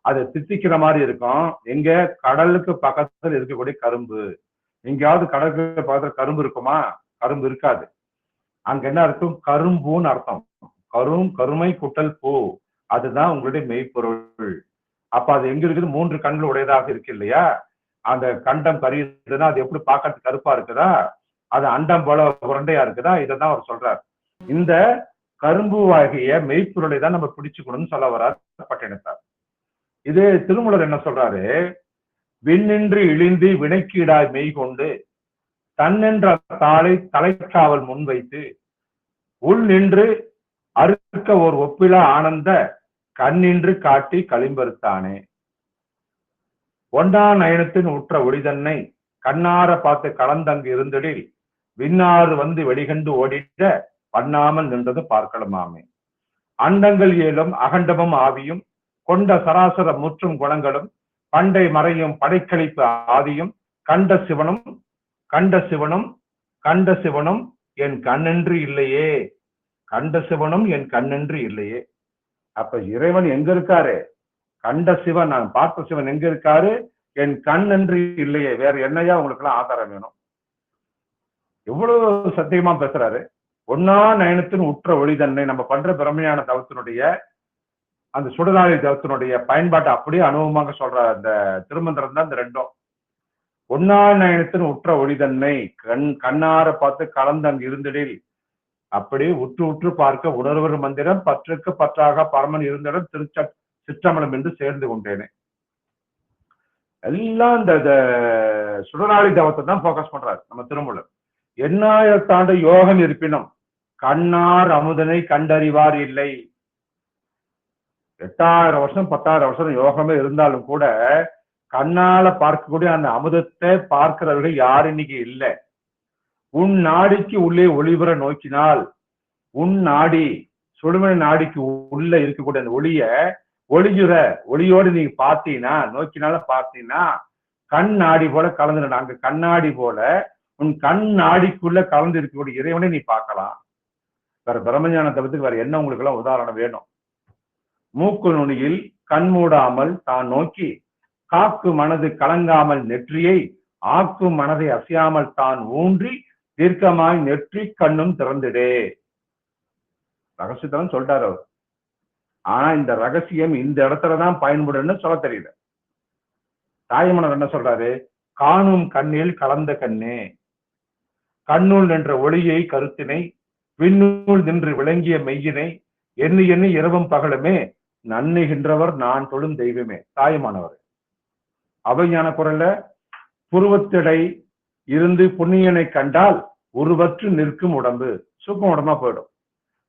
அது தித்திக்கிற மாதிரி இருக்கும். எங்க? கடலுக்கு பக்கத்தில் இருக்கக்கூடிய கரும்பு. எங்கேயாவது கடலுக்கு பக்கத்துல கரும்பு இருக்குமா? கரும்பு இருக்காது. அங்க என்ன அர்த்தம்? கரும்பூன்னு அர்த்தம். கருமை குட்டல் பூ, அதுதான் உங்களுடைய மெய்ப்பொருள். அப்ப அது எங்க இருக்குது? மூன்று கண்கள் உடையதாக இருக்கு இல்லையா? அந்த கண்டம் கரியுதுன்னா அது எப்படி பார்க்கறதுக்கு கருப்பா இருக்குதா? அது அண்டம் போல உருண்டையா இருக்குதா? இதான் அவர் சொல்றார். இந்த கரும்பு ஆகிய மெய்ப்பொருளை தான் நம்ம பிடிச்சுக்கணும்னு சொல்ல வர்றார் பட்டினத்தார். இது திருமூலர் என்ன சொல்றாரு? விண்ணின்று இழிந்து வினைக்கீடாய் மெய் கொண்டு தன்னென்ற தாளை தலைக்காவல் முன்வைத்து உள் நின்று அறுக்க ஓர் ஒப்பிலா ஆனந்த கண்ணின்று காட்டி களிம்பறுத்தானே. ஒன்றா நயனத்தின் உற்ற ஒளிதன்னை கண்ணார பார்த்து கலந்தங்கு இருந்தடில் விண்ணாறு வந்து வெளிகண்டு ஓடிட பண்ணாமல் நின்றது பார்க்கலுமாமே. அண்டங்கள் ஏழும் அகண்டமும் ஆவியும் கொண்ட சராசர முற்றும் குணங்களும் பண்டை மறையும் படைக்கழிப்பு ஆதியும் கண்ட சிவனும் கண்ட சிவனும் கண்ட சிவனும் என் கண்ணென்று இல்லையே, கண்ட சிவனும் என் கண்ணென்று இல்லையே. அப்ப இறைவன் எங்க இருக்காரு? கண்ட சிவன், நான் பார்த்த சிவன் எங்க இருக்காரு? என் கண் என்று இல்லையே. வேற என்னையா உங்களுக்கு எல்லாம் ஆதாரம் வேணும்? எவ்வளவு சத்தியமா பேசுறாரு. ஒன்னா நயனத்தின் உற்ற ஒளி தன்னை நம்ம பண்ற பிரம்மையான தவத்தினுடைய அந்த சுடநாளி தவத்தினுடைய பயன்பாட்டை அப்படியே அனுபவமாக சொல்ற அந்த திருமந்திரம் தான் இந்த ரெண்டும். ஒன்னா நயனத்தின் உற்ற ஒளி தன்னை கண்ணார பார்த்து கலந்து அங்கு இருந்திடில் அப்படி உற்று உற்று பார்க்க உணர்வர் மந்திரம் பற்றுக்கு பற்றாக பரமன் இருந்திடம் சிற்றம்பலம் என்று சேர்ந்து கொண்டேனே. எல்லாம் இந்த சுடநாளி தவத்தை தான் போக்கஸ் பண்றாரு நம்ம திருமூலர். எண்ணாயிரத்தாண்டு யோகம் இருப்பினும் கண்ணார் அமுதனை கண்டறிவார் இல்லை. 8000 வருஷம் 10,000 வருஷம் யோகமே இருந்தாலும் கூட கண்ணால பார்க்கக்கூடிய அந்த அமுதத்தை பார்க்கிறவர்கள் யார் இன்னைக்கு இல்லை. உன் நாடிக்கு உள்ளே ஒளிபுற நோக்கினால் உன் நாடி சுடுமணி நாடிக்கு உள்ள இருக்கக்கூடிய அந்த ஒளியுற ஒளியோடு நீங்க பார்த்தீங்கன்னா நோக்கினாலும் பார்த்தீங்கன்னா கண் நாடி போல கலந்துட. அங்க கண்ணாடி போல உன் கண் நாடிக்குள்ள கலந்து இருக்கக்கூடிய இறைவனை நீ பார்க்கலாம். வேற பிரம்மஞான தவத்துக்கு வேற என்ன உங்களுக்கு எல்லாம் உதாரணம் வேணும்? மூக்கு நுனியில் கண் மூடாமல் தான் நோக்கி காக்கு மனது கலங்காமல் நெற்றியை ஆக்கும் மனதை அசையாமல் தான் ஊன்றி தீர்க்கமாய் நெற்றி கண்ணும் திறந்துடே. ரகசியத்தான் சொல்றாரு அவர். ஆனா இந்த ரகசியம் இந்த இடத்துலதான் பயன்படுன்னு சொல்ல தெரியல. தாய்மனர் என்ன சொல்றாரு? காணும் கண்ணில் கலந்த கண்ணே, கண்ணுள் நின்ற ஒளியை கருத்தினை விண்ணுள் நின்று விளங்கிய மெய்யினை எண்ணி எண்ணி இரவும் பகலுமே நன்னுகின்றவர் நான் தொழும் தெய்வமே. தாயுமானவர் அவைஞான குரல்ல புருவத்திடை இருந்து புண்ணியனை கண்டால் உருவற்று நிற்கும் உடம்பு சூக்கம் உடம்பா போயிடும்.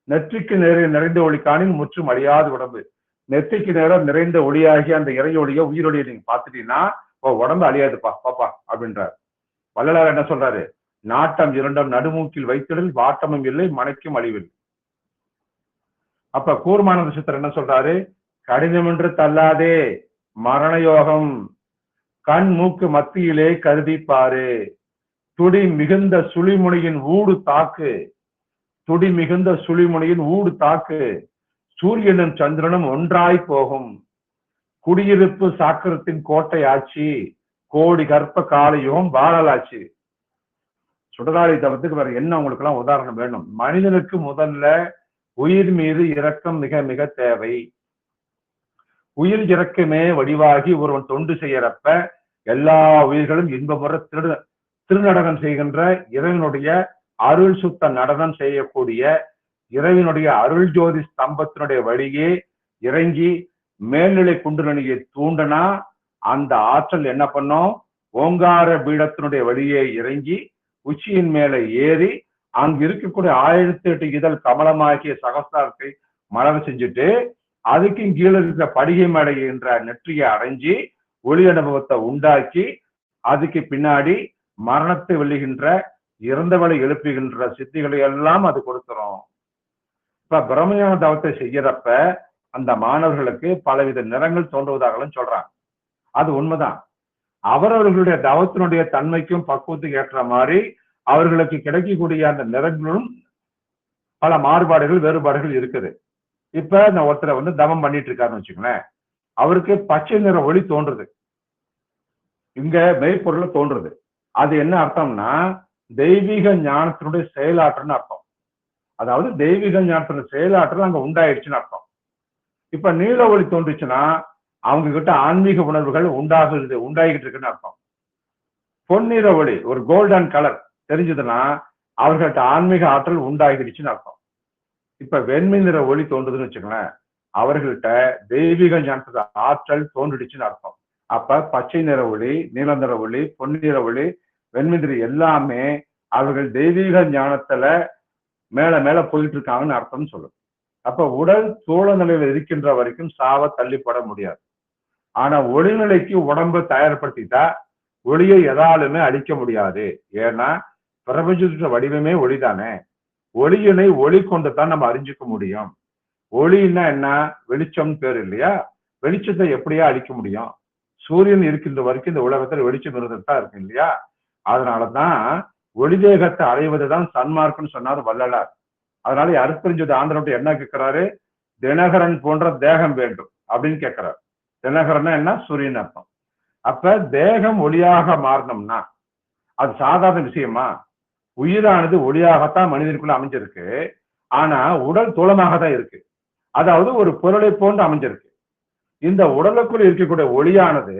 நெற்றிக்கு நிறைந்த ஒளி காணின் முற்றும் அழியாத உடம்பு. நெற்றிக்கு நேரம் நிறைந்த ஒளியாகி அந்த இறையொளிய உயிரொலியை நீங்க பாத்துட்டீங்கன்னா உடம்பு அழியாதுப்பா பாப்பா அப்படின்றார். வள்ளலார் என்ன சொல்றாரு? நாட்டம் இரண்டும் நடுமூக்கில் வைத்திடல் வாட்டமும் இல்லை மனைக்கும் அழிவில். அப்ப கூர்மானந்த சித்தர் என்ன சொல்றாரு? கடினம் என்று தள்ளாதே மரண யோகம் கண் மூக்கு மத்தியிலே கருதி பாரு. துடி மிகுந்த சுழிமுனையின் ஊடு தாக்கு, துடி மிகுந்த சுழிமுனையின் ஊடு தாக்கு. சூரியனும் சந்திரனும் ஒன்றாய் போகும். குடியிருப்பு சாக்கரத்தின் கோட்டை ஆட்சி, கோடி கற்ப காலையும் வாழலாச்சு. சுடராளி தவத்துக்கு வேற என்ன உங்களுக்கு எல்லாம் உதாரணம் வேணும்? மனிதனுக்கு முதல்ல உயிர் மீது இரக்கம் மிக மிக தேவை. உயிர் இறக்கமே வடிவாகி ஒருவன் தொண்டு செய்யறப்ப எல்லா உயிர்களும் இன்பமுற திருநடனம் செய்கின்ற இறைவனுடைய அருள் சுத்த நடனம் செய்யக்கூடிய இறைவனுடைய அருள் ஜோதி ஸ்தம்பத்தினுடைய வழியே இறங்கி மேல்நிலை குண்டலினியை தூண்டனா அந்த ஆற்றல் என்ன பண்ணும்? ஓங்கார பீடத்தினுடைய வழியே இறங்கி உச்சியின் மேல ஏறி அங்கு இருக்கக்கூடிய 1008 இதழ் கமலமாகிய சகஸ்தாரத்தை மலர செஞ்சுட்டு அதுக்கு கீழே இருக்கிற படிகை மேடை என்ற நெற்றியை அடைஞ்சி ஒளி அனுபவத்தை உண்டாக்கி அதுக்கு பின்னாடி மரணத்தை வெல்லுகின்ற இறந்தவளை எழுப்புகின்ற சித்திகளை எல்லாம் அது கொடுத்துரும். இப்ப பிரம்மஞான தவத்தை செய்யறப்ப அந்த மாணவர்களுக்கு பலவித நிறங்கள் தோன்றுவதாகவும் சொல்றாங்க. அது உண்மைதான். அவரவர்களுடைய தவத்தினுடைய தன்மைக்கும் பக்குவத்துக்கு ஏற்ற மாதிரி அவர்களுக்கு கிடைக்கக்கூடிய அந்த நிறங்களும் பல மாறுபாடுகள் வேறுபாடுகள் இருக்குது. இப்ப நான் ஒருத்தரை தவம் பண்ணிட்டு இருக்காருன்னு வச்சுக்கோங்களேன், அவருக்கு பச்சை நிற ஒளி தோன்றுது, இங்க மெய்ப்பொருள தோன்றுது. அது என்ன அர்த்தம்னா தெய்வீக ஞானத்தினுடைய செயலாற்றல்னு அர்த்தம். அதாவது தெய்வீக ஞானத்தினுடைய செயலாற்றல் அங்க உண்டாயிடுச்சுன்னு அர்த்தம். இப்ப நீல ஒளி தோன்றுச்சுன்னா அவங்க கிட்ட ஆன்மீக உணர்வுகள் உண்டாகிட்டு இருக்குன்னு அர்த்தம். பொன்னிற ஒளி ஒரு கோல்டன் கலர் தெரிஞ்சதுன்னா அவர்கள்ட்ட ஆன்மீக ஆற்றல் உண்டாகிடுச்சுன்னு அர்த்தம். இப்ப வெண்மை நிற ஒளி தோன்றுதுன்னு வச்சுக்கோங்களேன், அவர்கள்ட்ட தெய்வீக ஞானத்தோட ஆற்றல் தோன்றிடுச்சுன்னு அர்த்தம். அப்ப பச்சை நிற ஒளி, நீல நிற ஒளி, பொன்னிற ஒளி, வெண்மை நிற எல்லாமே அவர்கள் தெய்வீக ஞானத்துல மேல மேல போயிட்டு இருக்காங்கன்னு அர்த்தம்னு சொல்லுது. அப்ப உடல் சூழ நிலையில இருக்கின்ற வரைக்கும் சாவ தள்ளிப்பட முடியாது. ஆனா ஒளிநிலைக்கு உடம்பு தயார்படுத்திட்டா ஒளியை எதாலுமே அழிக்க முடியாது. ஏன்னா பிரபஞ்சத்தின் வடிவமே ஒளிதானே. ஒளியினை ஒளி கொண்டு தான் நம்ம அறிஞ்சிக்க முடியும். ஒளின்னா என்ன? வெளிச்சம் பேர் இல்லையா? வெளிச்சத்தை எப்படியா அழிக்க முடியும்? சூரியன் இருக்கின்ற வரைக்கும் இந்த உலகத்துல வெளிச்சம் இருந்துதான் இருக்கு இல்லையா? அதனாலதான் ஒளி தேகத்தை அடைவதுதான் சன்மார்க்கம்னு சொன்னார் வள்ளலார். அதனால அருட்பெருஞ்சோதி ஆண்டவர்கிட்ட என்ன கேட்கிறாரு? தினகரன் போன்ற தேகம் வேண்டும் அப்படின்னு கேட்கிறார். தினகரன்னா என்ன? சூரியன் அர்த்தம். அப்ப தேகம் ஒளியாக மாறணும்னா அது சாதாரண விஷயமா? உயிரானது ஒளியாகத்தான் மனிதனுக்குள்ள அமைஞ்சிருக்கு. ஆனா உடல் தூளமாக தான் இருக்கு. அதாவது ஒரு பொருளை போன்று அமைஞ்சிருக்கு. இந்த உடலுக்குள் இருக்கக்கூடிய ஒளியானது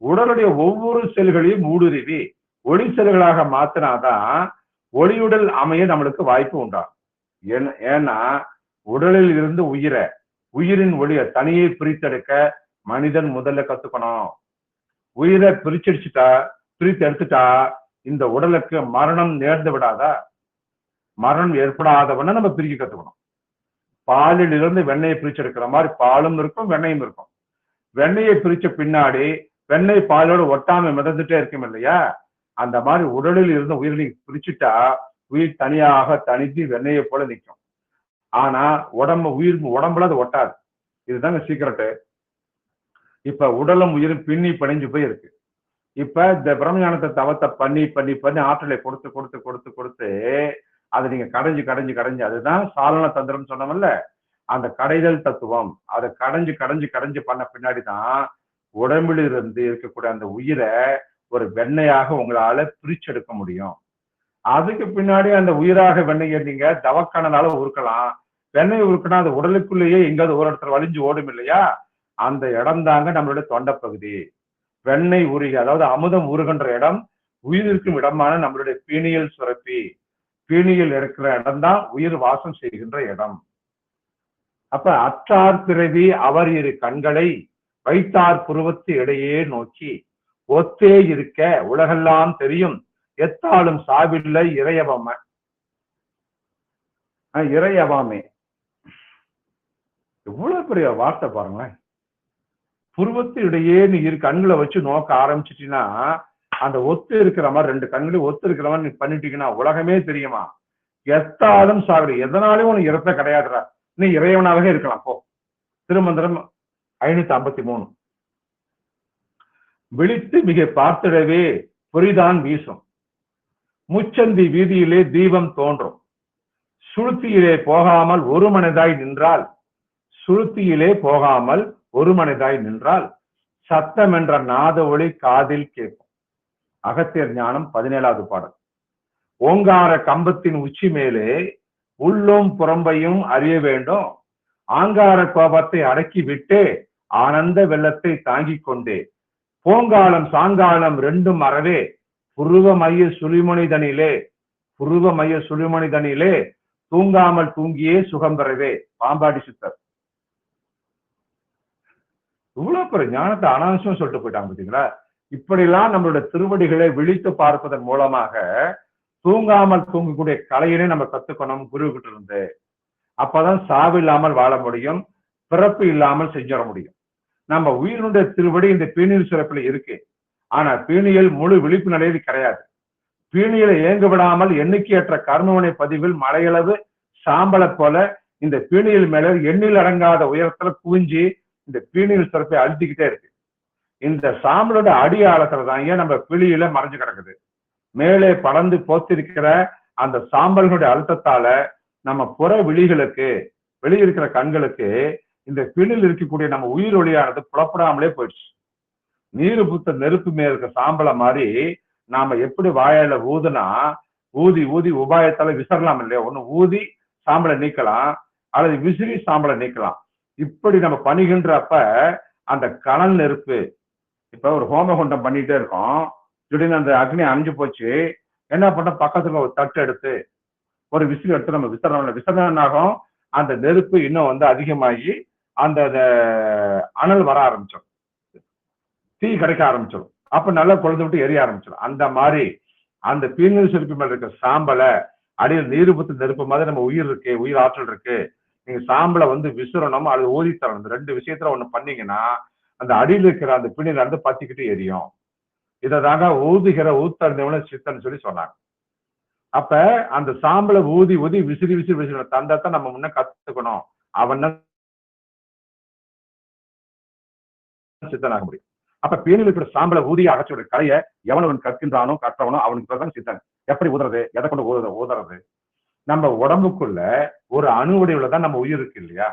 உடலுடைய ஒவ்வொரு செல்களையும் ஊடுருவி ஒளி செல்களாக மாத்தினாதான் ஒளியுடல் அமைய நம்மளுக்கு வாய்ப்பு உண்டாகும். ஏன்னா உடலில் இருந்து உயிரின் ஒளியை தனியே பிரித்தெடுக்க மனிதன் முதல்ல கத்துக்கணும். உயிரை பிரித்து எடுத்துட்டா இந்த உடலுக்கு மரணம் நேர்ந்து விடாதா? மரணம் ஏற்படாதவன நம்ம பிரிக்க கத்துக்கணும். பாலில் இருந்து வெண்ணெயை பிரிச்செடுக்கிற மாதிரி பாலும் இருக்கும் வெண்ணையும் இருக்கும். வெண்ணெயை பிரிச்ச பின்னாடி வெண்ணெய் பாலோட ஒட்டாம மிதந்துட்டே இருக்கும் இல்லையா? அந்த மாதிரி உடலில் இருந்து உயிரை பிரிச்சுட்டா உயிர் தனியாக தனித்து வெண்ணெயை போல நிற்கும். ஆனா உடம்புல அது ஒட்டாது. இதுதாங்க சீக்கிரட்டு. இப்ப உடலும் உயிரும் பின்னி பிணைஞ்சு போய் இருக்கு. இப்ப இந்த பிரம்மஞானத்தை தவத்தை பண்ணி பண்ணி பண்ணி ஆற்றலை கொடுத்து கொடுத்து கொடுத்து கொடுத்து அதை நீங்க கடைஞ்சு அதுதான் சாலன தந்திரம் சொன்னோம்ல, அந்த கடைதல் தத்துவம். அதை கடைஞ்சு பண்ண பின்னாடிதான் உடம்பில் இருந்து இருக்கக்கூடிய அந்த உயிரை ஒரு வெண்ணையாக உங்களால பிரிச்செடுக்க முடியும். அதுக்கு பின்னாடி அந்த உயிராக வெண்ணெயை நீங்க தவக்கணனால உருக்கலாம். வெண்ணெய் உருக்கினா அது உடலுக்குள்ளேயே எங்காவது ஒரு இடத்துல வலிஞ்சு ஓடும் இல்லையா? அந்த இடம் தாங்க நம்மளுடைய தொண்டை பகுதி. வெண்ணெய் உருகி, அதாவது அமுதம் உருகின்ற இடம் உயிர் இருக்கும் இடமான நம்மளுடைய பீனியல் சுரப்பி. பீனியல் இருக்கிற இடம் தான் உயிர் வாசம் செய்கின்ற இடம். அப்ப அற்றார் பிறவி அவர் இரு கண்களை வைத்தார் புருவத்து இடையே நோக்கி ஒத்தே இருக்க உலகெல்லாம் தெரியும் எத்தாலும் சாவில்லை இறையவாமே. எவ்வளவு பெரிய வார்த்தை பாருங்களேன். புருவத்து இடையே நீ இரு கண்களை வச்சு நோக்க ஆரம்பிச்சிட்டீங்கன்னா அந்த ஒத்து இருக்கிற மாதிரி ரெண்டு கண்களையும் ஒத்து இருக்கிற மாதிரி நீ பண்ணிட்டீங்கன்னா உலகமே தெரியுமா? எத்தாலும் சாவிடு, எதனாலும் உனக்கு இறத்த கிடையாதுடா, நீ இறைவனாகவே இருக்கலாம் போ. திருமந்திரம் 553. விழித்து மிக பார்த்திடவே பொறிதான் வீசும், முச்சந்தி வீதியிலே தீபம் தோன்றும், சுளுத்தியிலே போகாமல் ஒரு மனதாய் நின்றால் சத்தம் என்ற நாத ஒளி காதில் கேட்கும். அகத்தியர் ஞானம் 17வது பாடல். ஓங்கார கம்பத்தின் உச்சி மேலே உள்ளோம் புறம்பையும் அறிய வேண்டும், ஆங்கார கோபத்தை அடக்கி விட்டே ஆனந்த வெள்ளத்தை தாங்கிக் கொண்டே போங்காலம் சாங்காலம் ரெண்டும் அறவே புருவ மைய சுழிமணிதனிலே தூங்காமல் தூங்கியே சுகம் பெறவே. பாம்பாடி சித்தர். இவ்வளவு பெரிய ஞானத்தை அனாவசியம் சொல்லிட்டு போயிட்டாங்க பார்த்தீங்களா? இப்படிலாம் நம்மளுடைய திருவடிகளை விழித்து பார்ப்பதன் மூலமாக தூங்காமல் தூங்கக்கூடிய கலையினை நம்ம கத்துக்கணும் குரு கிட்ட இருந்து. அப்பதான் சாவு இல்லாமல் வாழ முடியும், பிறப்பு இல்லாமல் செஞ்சிட முடியும். நம்ம உயிரினுடைய திருவடி இந்த பீனியல் சுரப்பில் இருக்கு. ஆனா பீனியல் முழு விழிப்பு நிலையில் கிடையாது. பீனியலை இயங்க விடாமல் எண்ணிக்கையற்ற கர்மவினை பதிவில் மலையளவு சாம்பலை போல இந்த பீனியல் மேல எண்ணில் அடங்காத உயரத்துல குவிஞ்சி இந்த பீனியல் சுரப்பை அழுத்திக்கிட்டே இருக்கு. இந்த சாம்பலோட அடியாளத்துல தாங்க நம்ம பிழியில மறைஞ்சு கிடக்குது. மேலே படர்ந்து போத்திருக்கிற அந்த சாம்பல்களுடைய அழுத்தத்தால நம்ம புற விழிகளுக்கு, வெளியிருக்கிற கண்களுக்கு இந்த பிணில் இருக்கக்கூடிய நம்ம உயிர் ஒளியானது புலப்படாமலே போயிடுச்சு. நீரு புத்த நெருப்பு மேல இருக்க சாம்பலை மாதிரி நாம எப்படி வாயால ஊதுனா ஊதி உபாயத்தால விசரலாம் இல்லையா? ஒண்ணு ஊதி சாம்பலை நீக்கலாம் அல்லது விசிறி சாம்பலை நீக்கலாம். இப்படி நம்ம பணிகின்றப்ப அந்த கனல் நெருப்பு, இப்ப ஒரு ஹோமகுண்டம் பண்ணிட்டே இருக்கோம், திடீர்னு அந்த அக்னி அணிஞ்சு போச்சு, என்ன பண்ண பக்கத்துல ஒரு தட்டு எடுத்து ஒரு விசிறி எடுத்து நம்ம விசரணாகும், அந்த நெருப்பு இன்னும் அதிகமாகி அந்த அனல் வர ஆரம்பிச்சோம், தீ கிடைக்க ஆரம்பிச்சிடும். அப்ப நல்லா குழந்தை விட்டு எரிய ஆரம்பிச்சிடும். அந்த மாதிரி அந்த பீனியல் சுரப்பி மேல இருக்க சாம்பலை அடியில் நீர் புத்து நெருப்பு மாதிரி நம்ம உயிர் இருக்கு, உயிர் ஆற்றல் இருக்கு, நீங்க சாம்பலை விசுறணும் அல்லது ஊதி தரணும். இந்த ரெண்டு விஷயத்துல ஒண்ணு பண்ணீங்கன்னா அந்த அடியில் இருக்கிற அந்த பிணில பத்திக்கிட்டு எரியும். இதை தாங்க ஊதுகிற ஊத்தறிந்தவன சித்தன்னு சொல்லி சொன்னாங்க. அப்ப அந்த சாம்பலை ஊதி ஊதி விசிறி விசிறி விசிறி தந்தாத்தான் நம்ம முன்ன கத்துக்கணும். அவன் சித்தனாக முடியும். அப்ப பேணில் இருக்கிற சாம்பலை ஊதி அகற்றோட கலையை எவனவன் கற்கின்றானோ கற்றவனோ அவனுக்கு தான் சித்தன். எப்படி ஊதுறது, எதை கொண்டு ஊதுறது? நம்ம உடம்புக்குள்ள ஒரு அணுவுடையுள்ள தான் நம்ம உயிர் இருக்கு இல்லையா?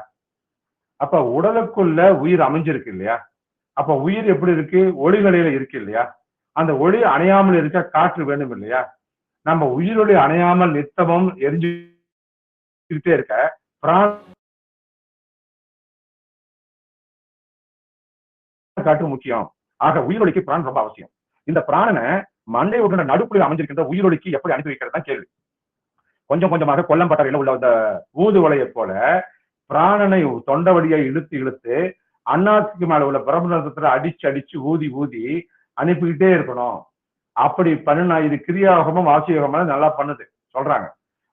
அப்ப உடலுக்குள்ள உயிர் அமைஞ்சிருக்கு இல்லையா? அப்ப உயிர் எப்படி இருக்கு? ஒளி நிலையில இருக்கு இல்லையா? அந்த ஒளி அணையாமல் இருக்க காற்று வேணும் இல்லையா? நம்ம உயிரொளி அணையாமல் நித்தமும் எரிஞ்சுக்கிட்டே இருக்க காற்று முக்கியம். ஆக உயிரொலிக்கு பிராணம் ரொம்ப அவசியம். இந்த பிராணனை மண்டை உடன நடுப்புல அமைஞ்சிருக்கின்ற உயிரொலிக்கு எப்படி அனுப்பி வைக்கிறது தான் கேள்வி. கொஞ்சம் கொஞ்சமாக கொல்லம்பட்டறையில உள்ள அந்த ஊதுவலையை போல பிராணனை தொண்டை வழியை இழுத்து இழுத்து அண்ணாத்துக்கு மேல உள்ள பிரம்மணத்துல அடிச்சு அடிச்சு ஊதி ஊதி அனுப்பிக்கிட்டே இருக்கணும். அப்படி பண்ணுனா இது கிரியாயோகமும் வாசியோகமும் நல்லா பண்ணுது சொல்றாங்க.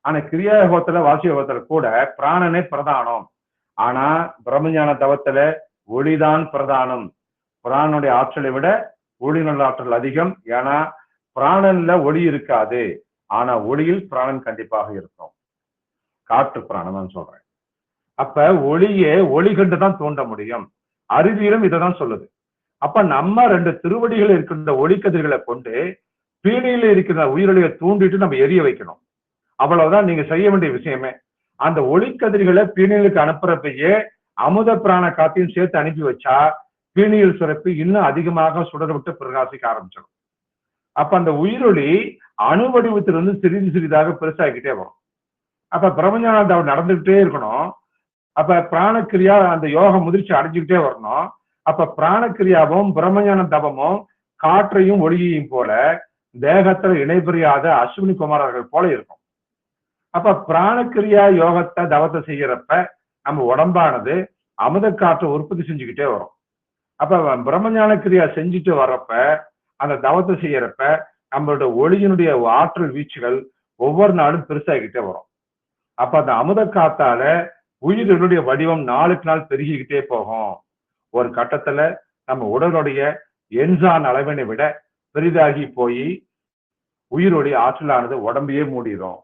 ஆனா கிரியாயோகத்துல வாசியோகத்துல கூட பிராணனே பிரதானம். ஆனா பிரம்மஞான தவத்துல ஒளிதான் பிரதானம். பிராணனுடைய ஆற்றலை விட ஒளிநுள்ள ஆற்றல் அதிகம். ஏன்னா பிராணன்ல ஒளி இருக்காது, ஆனா ஒளியில் பிராணன் கண்டிப்பாக இருக்கும். காற்று பிராணம் சொல்றேன். அப்ப ஒளியே ஒளி கண்டு தான் தோன்ற முடியும். அறிவியலும் இதைதான் சொல்லுது. அப்ப நம்ம 2 திருவடிகள் இருக்கின்ற ஒளிக்கதிர்களை கொண்டு பீனியில இருக்கிற உயிரொலியை தூண்டிட்டு நம்ம எரிய வைக்கணும். அவ்வளவுதான் நீங்க செய்ய வேண்டிய விஷயமே. அந்த ஒளிக்கதிர்களை பீனியலுக்கு அனுப்புறப்பயே அமுத பிராண காத்தையும் சேர்த்து அனுப்பி வச்சா பீனியல் சுரப்பு இன்னும் அதிகமாக சுடர் விட்டு பிரகாசிக்க ஆரம்பிச்சிடும். அப்ப அந்த உயிரொலி அணு வடிவத்திலிருந்து சிறிது சிறிதாக பெருசாகிக்கிட்டே வரும். அப்ப பிரபஞ்ச நடந்துகிட்டே இருக்கணும். அப்ப பிராணக்கிரியா அந்த யோக முதிர்ச்சி அடைஞ்சுக்கிட்டே வரணும். அப்ப பிராணக்கிரியாவும் பிரம்மஞான தவமும் காற்றையும் ஒளியையும் போல தேகத்துல இணைபெரியாத அஸ்வினி குமாரர்கள் போல இருக்கும். அப்ப பிராணக்கிரியா யோகத்தை தவத்தை செய்யறப்ப நம்ம உடம்பானது அமுத காற்றை உற்பத்தி செஞ்சுக்கிட்டே வரும். அப்ப பிரம்மஞான கிரியா செஞ்சுட்டு வர்றப்ப அந்த தவத்தை செய்யறப்ப நம்மளோட ஒளியினுடைய ஆற்றல் வீச்சுகள் ஒவ்வொரு நாளும் பெருசாகிக்கிட்டே வரும். அப்ப அந்த அமுத காத்தால உயிரினுடைய வடிவம் நாளுக்கு நாள் பெருகிக்கிட்டே போகும். ஒரு கட்டத்துல நம்ம உடலுடைய என்சான் அளவினை விட பெரிதாகி போய் உயிருடைய ஆற்றலானது உடம்பையே மூடிடும்.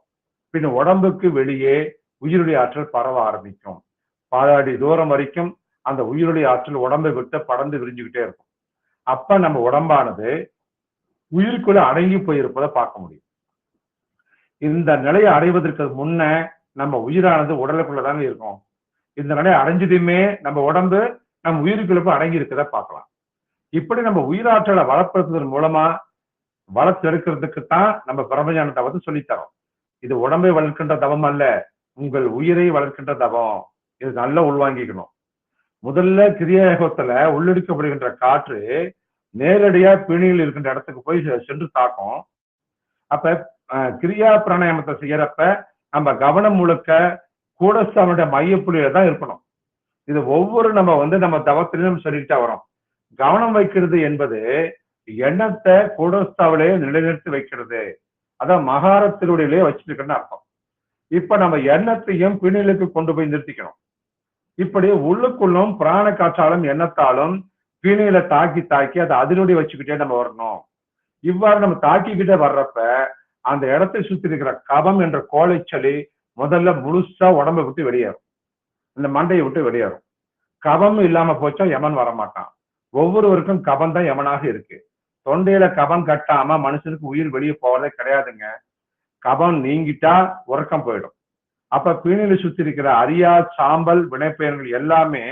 பின் உடம்புக்கு வெளியே உயிருடைய ஆற்றல் பரவ ஆரம்பிக்கும். பாதாடி தூரம் வரைக்கும் அந்த உயிருடைய ஆற்றல் உடம்பை விட்டு படர்ந்து விரிஞ்சுக்கிட்டே இருக்கும். அப்ப நம்ம உடம்பானது உயிருக்குள்ள அடங்கி போயிருப்பதை பார்க்க முடியும். இந்த நிலையை அடைவதற்கு முன்ன நம்ம உயிரானது உடலுக்குள்ளதாங்க இருக்கும். இந்த நிலையை அடைஞ்சதுமே நம்ம உடம்பு நம்ம உயிருக்குள்ள போய் அடங்கி இருக்கிறத பார்க்கலாம். இப்படி நம்ம உயிராற்றலை வளர்ப்பதன் மூலமா வளர்த்தெடுக்கிறதுக்கு தான் நம்ம பிரம்மஞான தவத்தை சொல்லித்தரோம். இது உடம்பை வளர்க்கின்ற தவம் அல்ல, உங்கள் உயிரை வளர்க்கின்ற தவம். இது நல்லா உள்வாங்கிக்கணும். முதல்ல கிரியாயோகத்துல உள்ளிடிக்கப்படுகின்ற காற்று நேரடியா பிணியில் இருக்கின்ற இடத்துக்கு போய் சென்று தாக்கும். அப்ப கிரியா பிராணாயாமத்தை செய்யறப்ப நம்ம கவனம் முழுக்க கூடஸ்தாவனுடைய மையப்புள்ளியில தான் இருக்கணும். இது ஒவ்வொரு நம்ம தவத்திலும் சொல்லிட்டா வரோம். கவனம் வைக்கிறது என்பது எண்ணத்தை கூடஸ்தாவிலே நிலைநிறுத்தி வைக்கிறது. அதான் மகாரத்தினுடைய வச்சுட்டு இருக்குன்னு அர்த்தம். இப்ப நம்ம எண்ணத்தையும் பிணிலுக்கு கொண்டு போய் நிறுத்திக்கணும். இப்படி உள்ளுக்குள்ளும் பிராண காற்றாலும் எண்ணத்தாலும் பிணியில தாக்கி தாக்கி அதை அதனுடைய வச்சுக்கிட்டே நம்ம வரணும். இவ்வாறு நம்ம தாக்கிக்கிட்டே வர்றப்ப அந்த இடத்தை சுத்தி இருக்கிற கபம் என்ற கோழைச்சளி முதல்ல முழுசா உடம்பை விட்டு வெளியேறும், இந்த மண்டையை விட்டு வெளியேறும். கபம் இல்லாம போச்சா யமன் வரமாட்டான். ஒவ்வொருவருக்கும் கபம் தான் யமனாக இருக்கு. தொண்டையில கபம் கட்டாம மனுஷனுக்கு உயிர் வெளியே போவதே கிடையாதுங்க. கபம் நீங்கிட்டா உறக்கம் போயிடும். அப்ப பீனில சுத்தி இருக்கிற அரியா சாம்பல் வினைப்பெயர்கள் எல்லாமே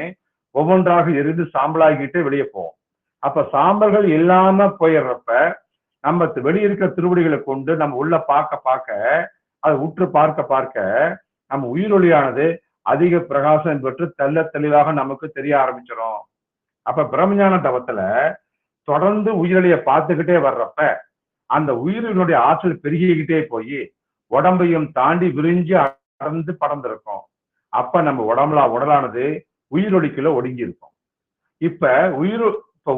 ஒவ்வொன்றாக எரிந்து சாம்பலாகிட்டு வெளியே போகும். அப்ப சாம்பல்கள் இல்லாம போயிடுறப்ப நம்ம வெளியிருக்கிற திருவடிகளை கொண்டு நம்ம உள்ள பார்க்க அதை உற்று பார்க்க நம்ம உயிரொலியானது அதிக பிரகாசம் பெற்று தெல்ல தெளிவாக நமக்கு தெரிய ஆரம்பிச்சிடும். அப்ப பிரம்மஞான தவத்துல தொடர்ந்து உயிரொலியை பார்த்துக்கிட்டே வர்றப்ப அந்த உயிரினுடைய ஆற்றல் பெருகிக்கிட்டே போய் உடம்பையும் தாண்டி விரிஞ்சு அடர்ந்து படர்ந்திருக்கும். அப்ப நம்ம உடலானது உயிரொலிக்குள்ள ஒடுங்கி இருக்கும். இப்ப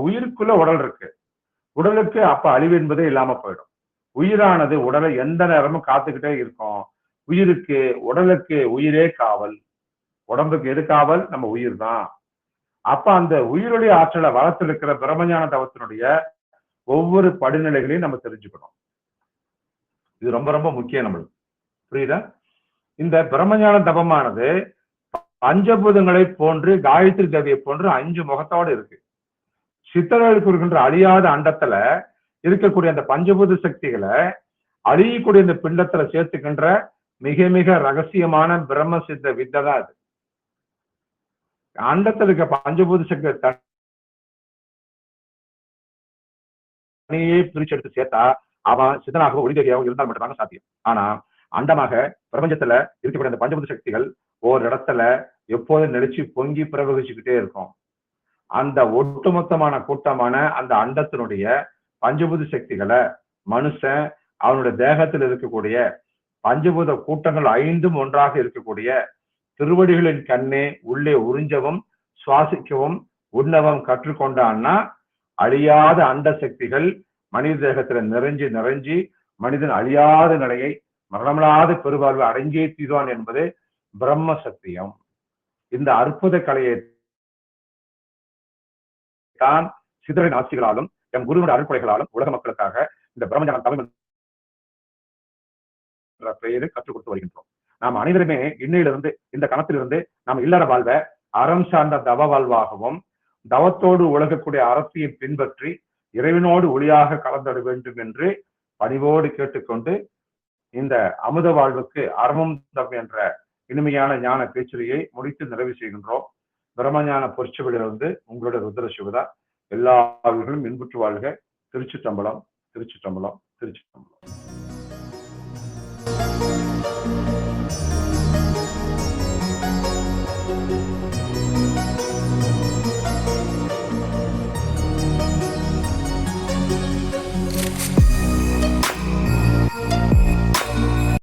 உயிருக்குள்ள உடல் இருக்கு. உடலுக்கு அப்ப அழிவு என்பதே இல்லாம போயிடும். உயிரானது உடலை எந்த நேரமும் காத்துக்கிட்டே இருக்கும். உடலுக்கு உயிரே காவல். உடம்புக்கு எது காவல்? நம்ம உயிர் தான். அப்ப அந்த உயிரொலி ஆற்றலை வளர்த்திருக்கிற பிரம்மஞான தவத்தினுடைய ஒவ்வொரு படிநிலைகளையும் நம்ம தெரிஞ்சுக்கணும். இது ரொம்ப ரொம்ப முக்கியம் நம்மளுக்கு. புரியுதா? இந்த பிரம்மஞான தபமானது பஞ்சபூதங்களை போன்று காயத்ரி தேவியை போன்று 5 முகத்தோடு இருக்கு. சித்தர்களுக்கு இருக்கின்ற அழியாத அண்டத்துல இருக்கக்கூடிய அந்த பஞ்சபூத சக்திகளை அழியக்கூடிய இந்த பிண்டத்துல சேர்த்துக்கின்ற மிக மிக ரகசியமான பிரம்ம சித்த வித்தை தான் அது. அண்டத்துல இருக்க பஞ்சபூத சக்தி தனியே பிரிச்சு எடுத்து சேர்த்தா அவன் சித்தனாக ஒளிதேவியாகவும் இருந்தால் மட்டும்தாங்க சாத்தியம். ஆனா அண்டமாக பிரபஞ்சத்துல இருக்கக்கூடிய அந்த பஞ்சபூத சக்திகள் ஒரு இடத்துல எப்போதும் நெளிச்சு பொங்கி பிரவகிச்சுக்கிட்டே இருக்கும். அந்த ஒட்டுமொத்தமான கூட்டமான அந்த அண்டத்தினுடைய பஞ்சபூத சக்திகளை மனுஷன் அவனுடைய தேகத்தில் இருக்கக்கூடிய பஞ்சபூத கூட்டங்கள் 5ம் ஒன்றாக இருக்கக்கூடிய திருவடிகளின் கண்ணே உள்ளே உறிஞ்சவும் சுவாசிக்கவும் உண்ணவும் கற்றுக்கொண்டான்னா அழியாத அண்ட சக்திகள் மனித தேகத்துல நிறைஞ்சு நிறைஞ்சு மனிதன் அழியாத நிலையை மரணமில்லாத பெருவாழ்வு அடைஞ்சே தீர்வான் என்பது பிரம்ம சத்தியம். இந்த அற்புத கலையை தான் சிதறின் ஆட்சிகளாலும் எம் குருவின் அருள்கொடைகளாலும் உலக மக்களுக்காக இந்த பிரம்மஞான தமிழ் என்ற பெயரை கற்றுக் கொடுத்து வருகின்றோம். நாம் அனைவருமே இன்னையிலிருந்து இந்த கணத்திலிருந்து நாம் இல்லற வாழ்வை அறம் சார்ந்த தவ வாழ்வாகவும் தவத்தோடு உலகக்கூடிய அரசியை பின்பற்றி இறைவனோடு ஒளியாக கலந்துட வேண்டும் என்று பணிவோடு கேட்டுக்கொண்டு இந்த அமுத வாழ்வுக்கு அறமும் தம் என்ற இனிமையான ஞான பேச்சுரையை முடித்து நிறைவு செய்கின்றோம். பிரம்மஞான பொற்சுவலிலிருந்து உங்களுடைய ருத்ர சிவதா. எல்லா இன்புற்று வாழ்க. திருச்சிற்றம்பலம், திருச்சிற்றம்பலம், திருச்சிற்றம்பலம்.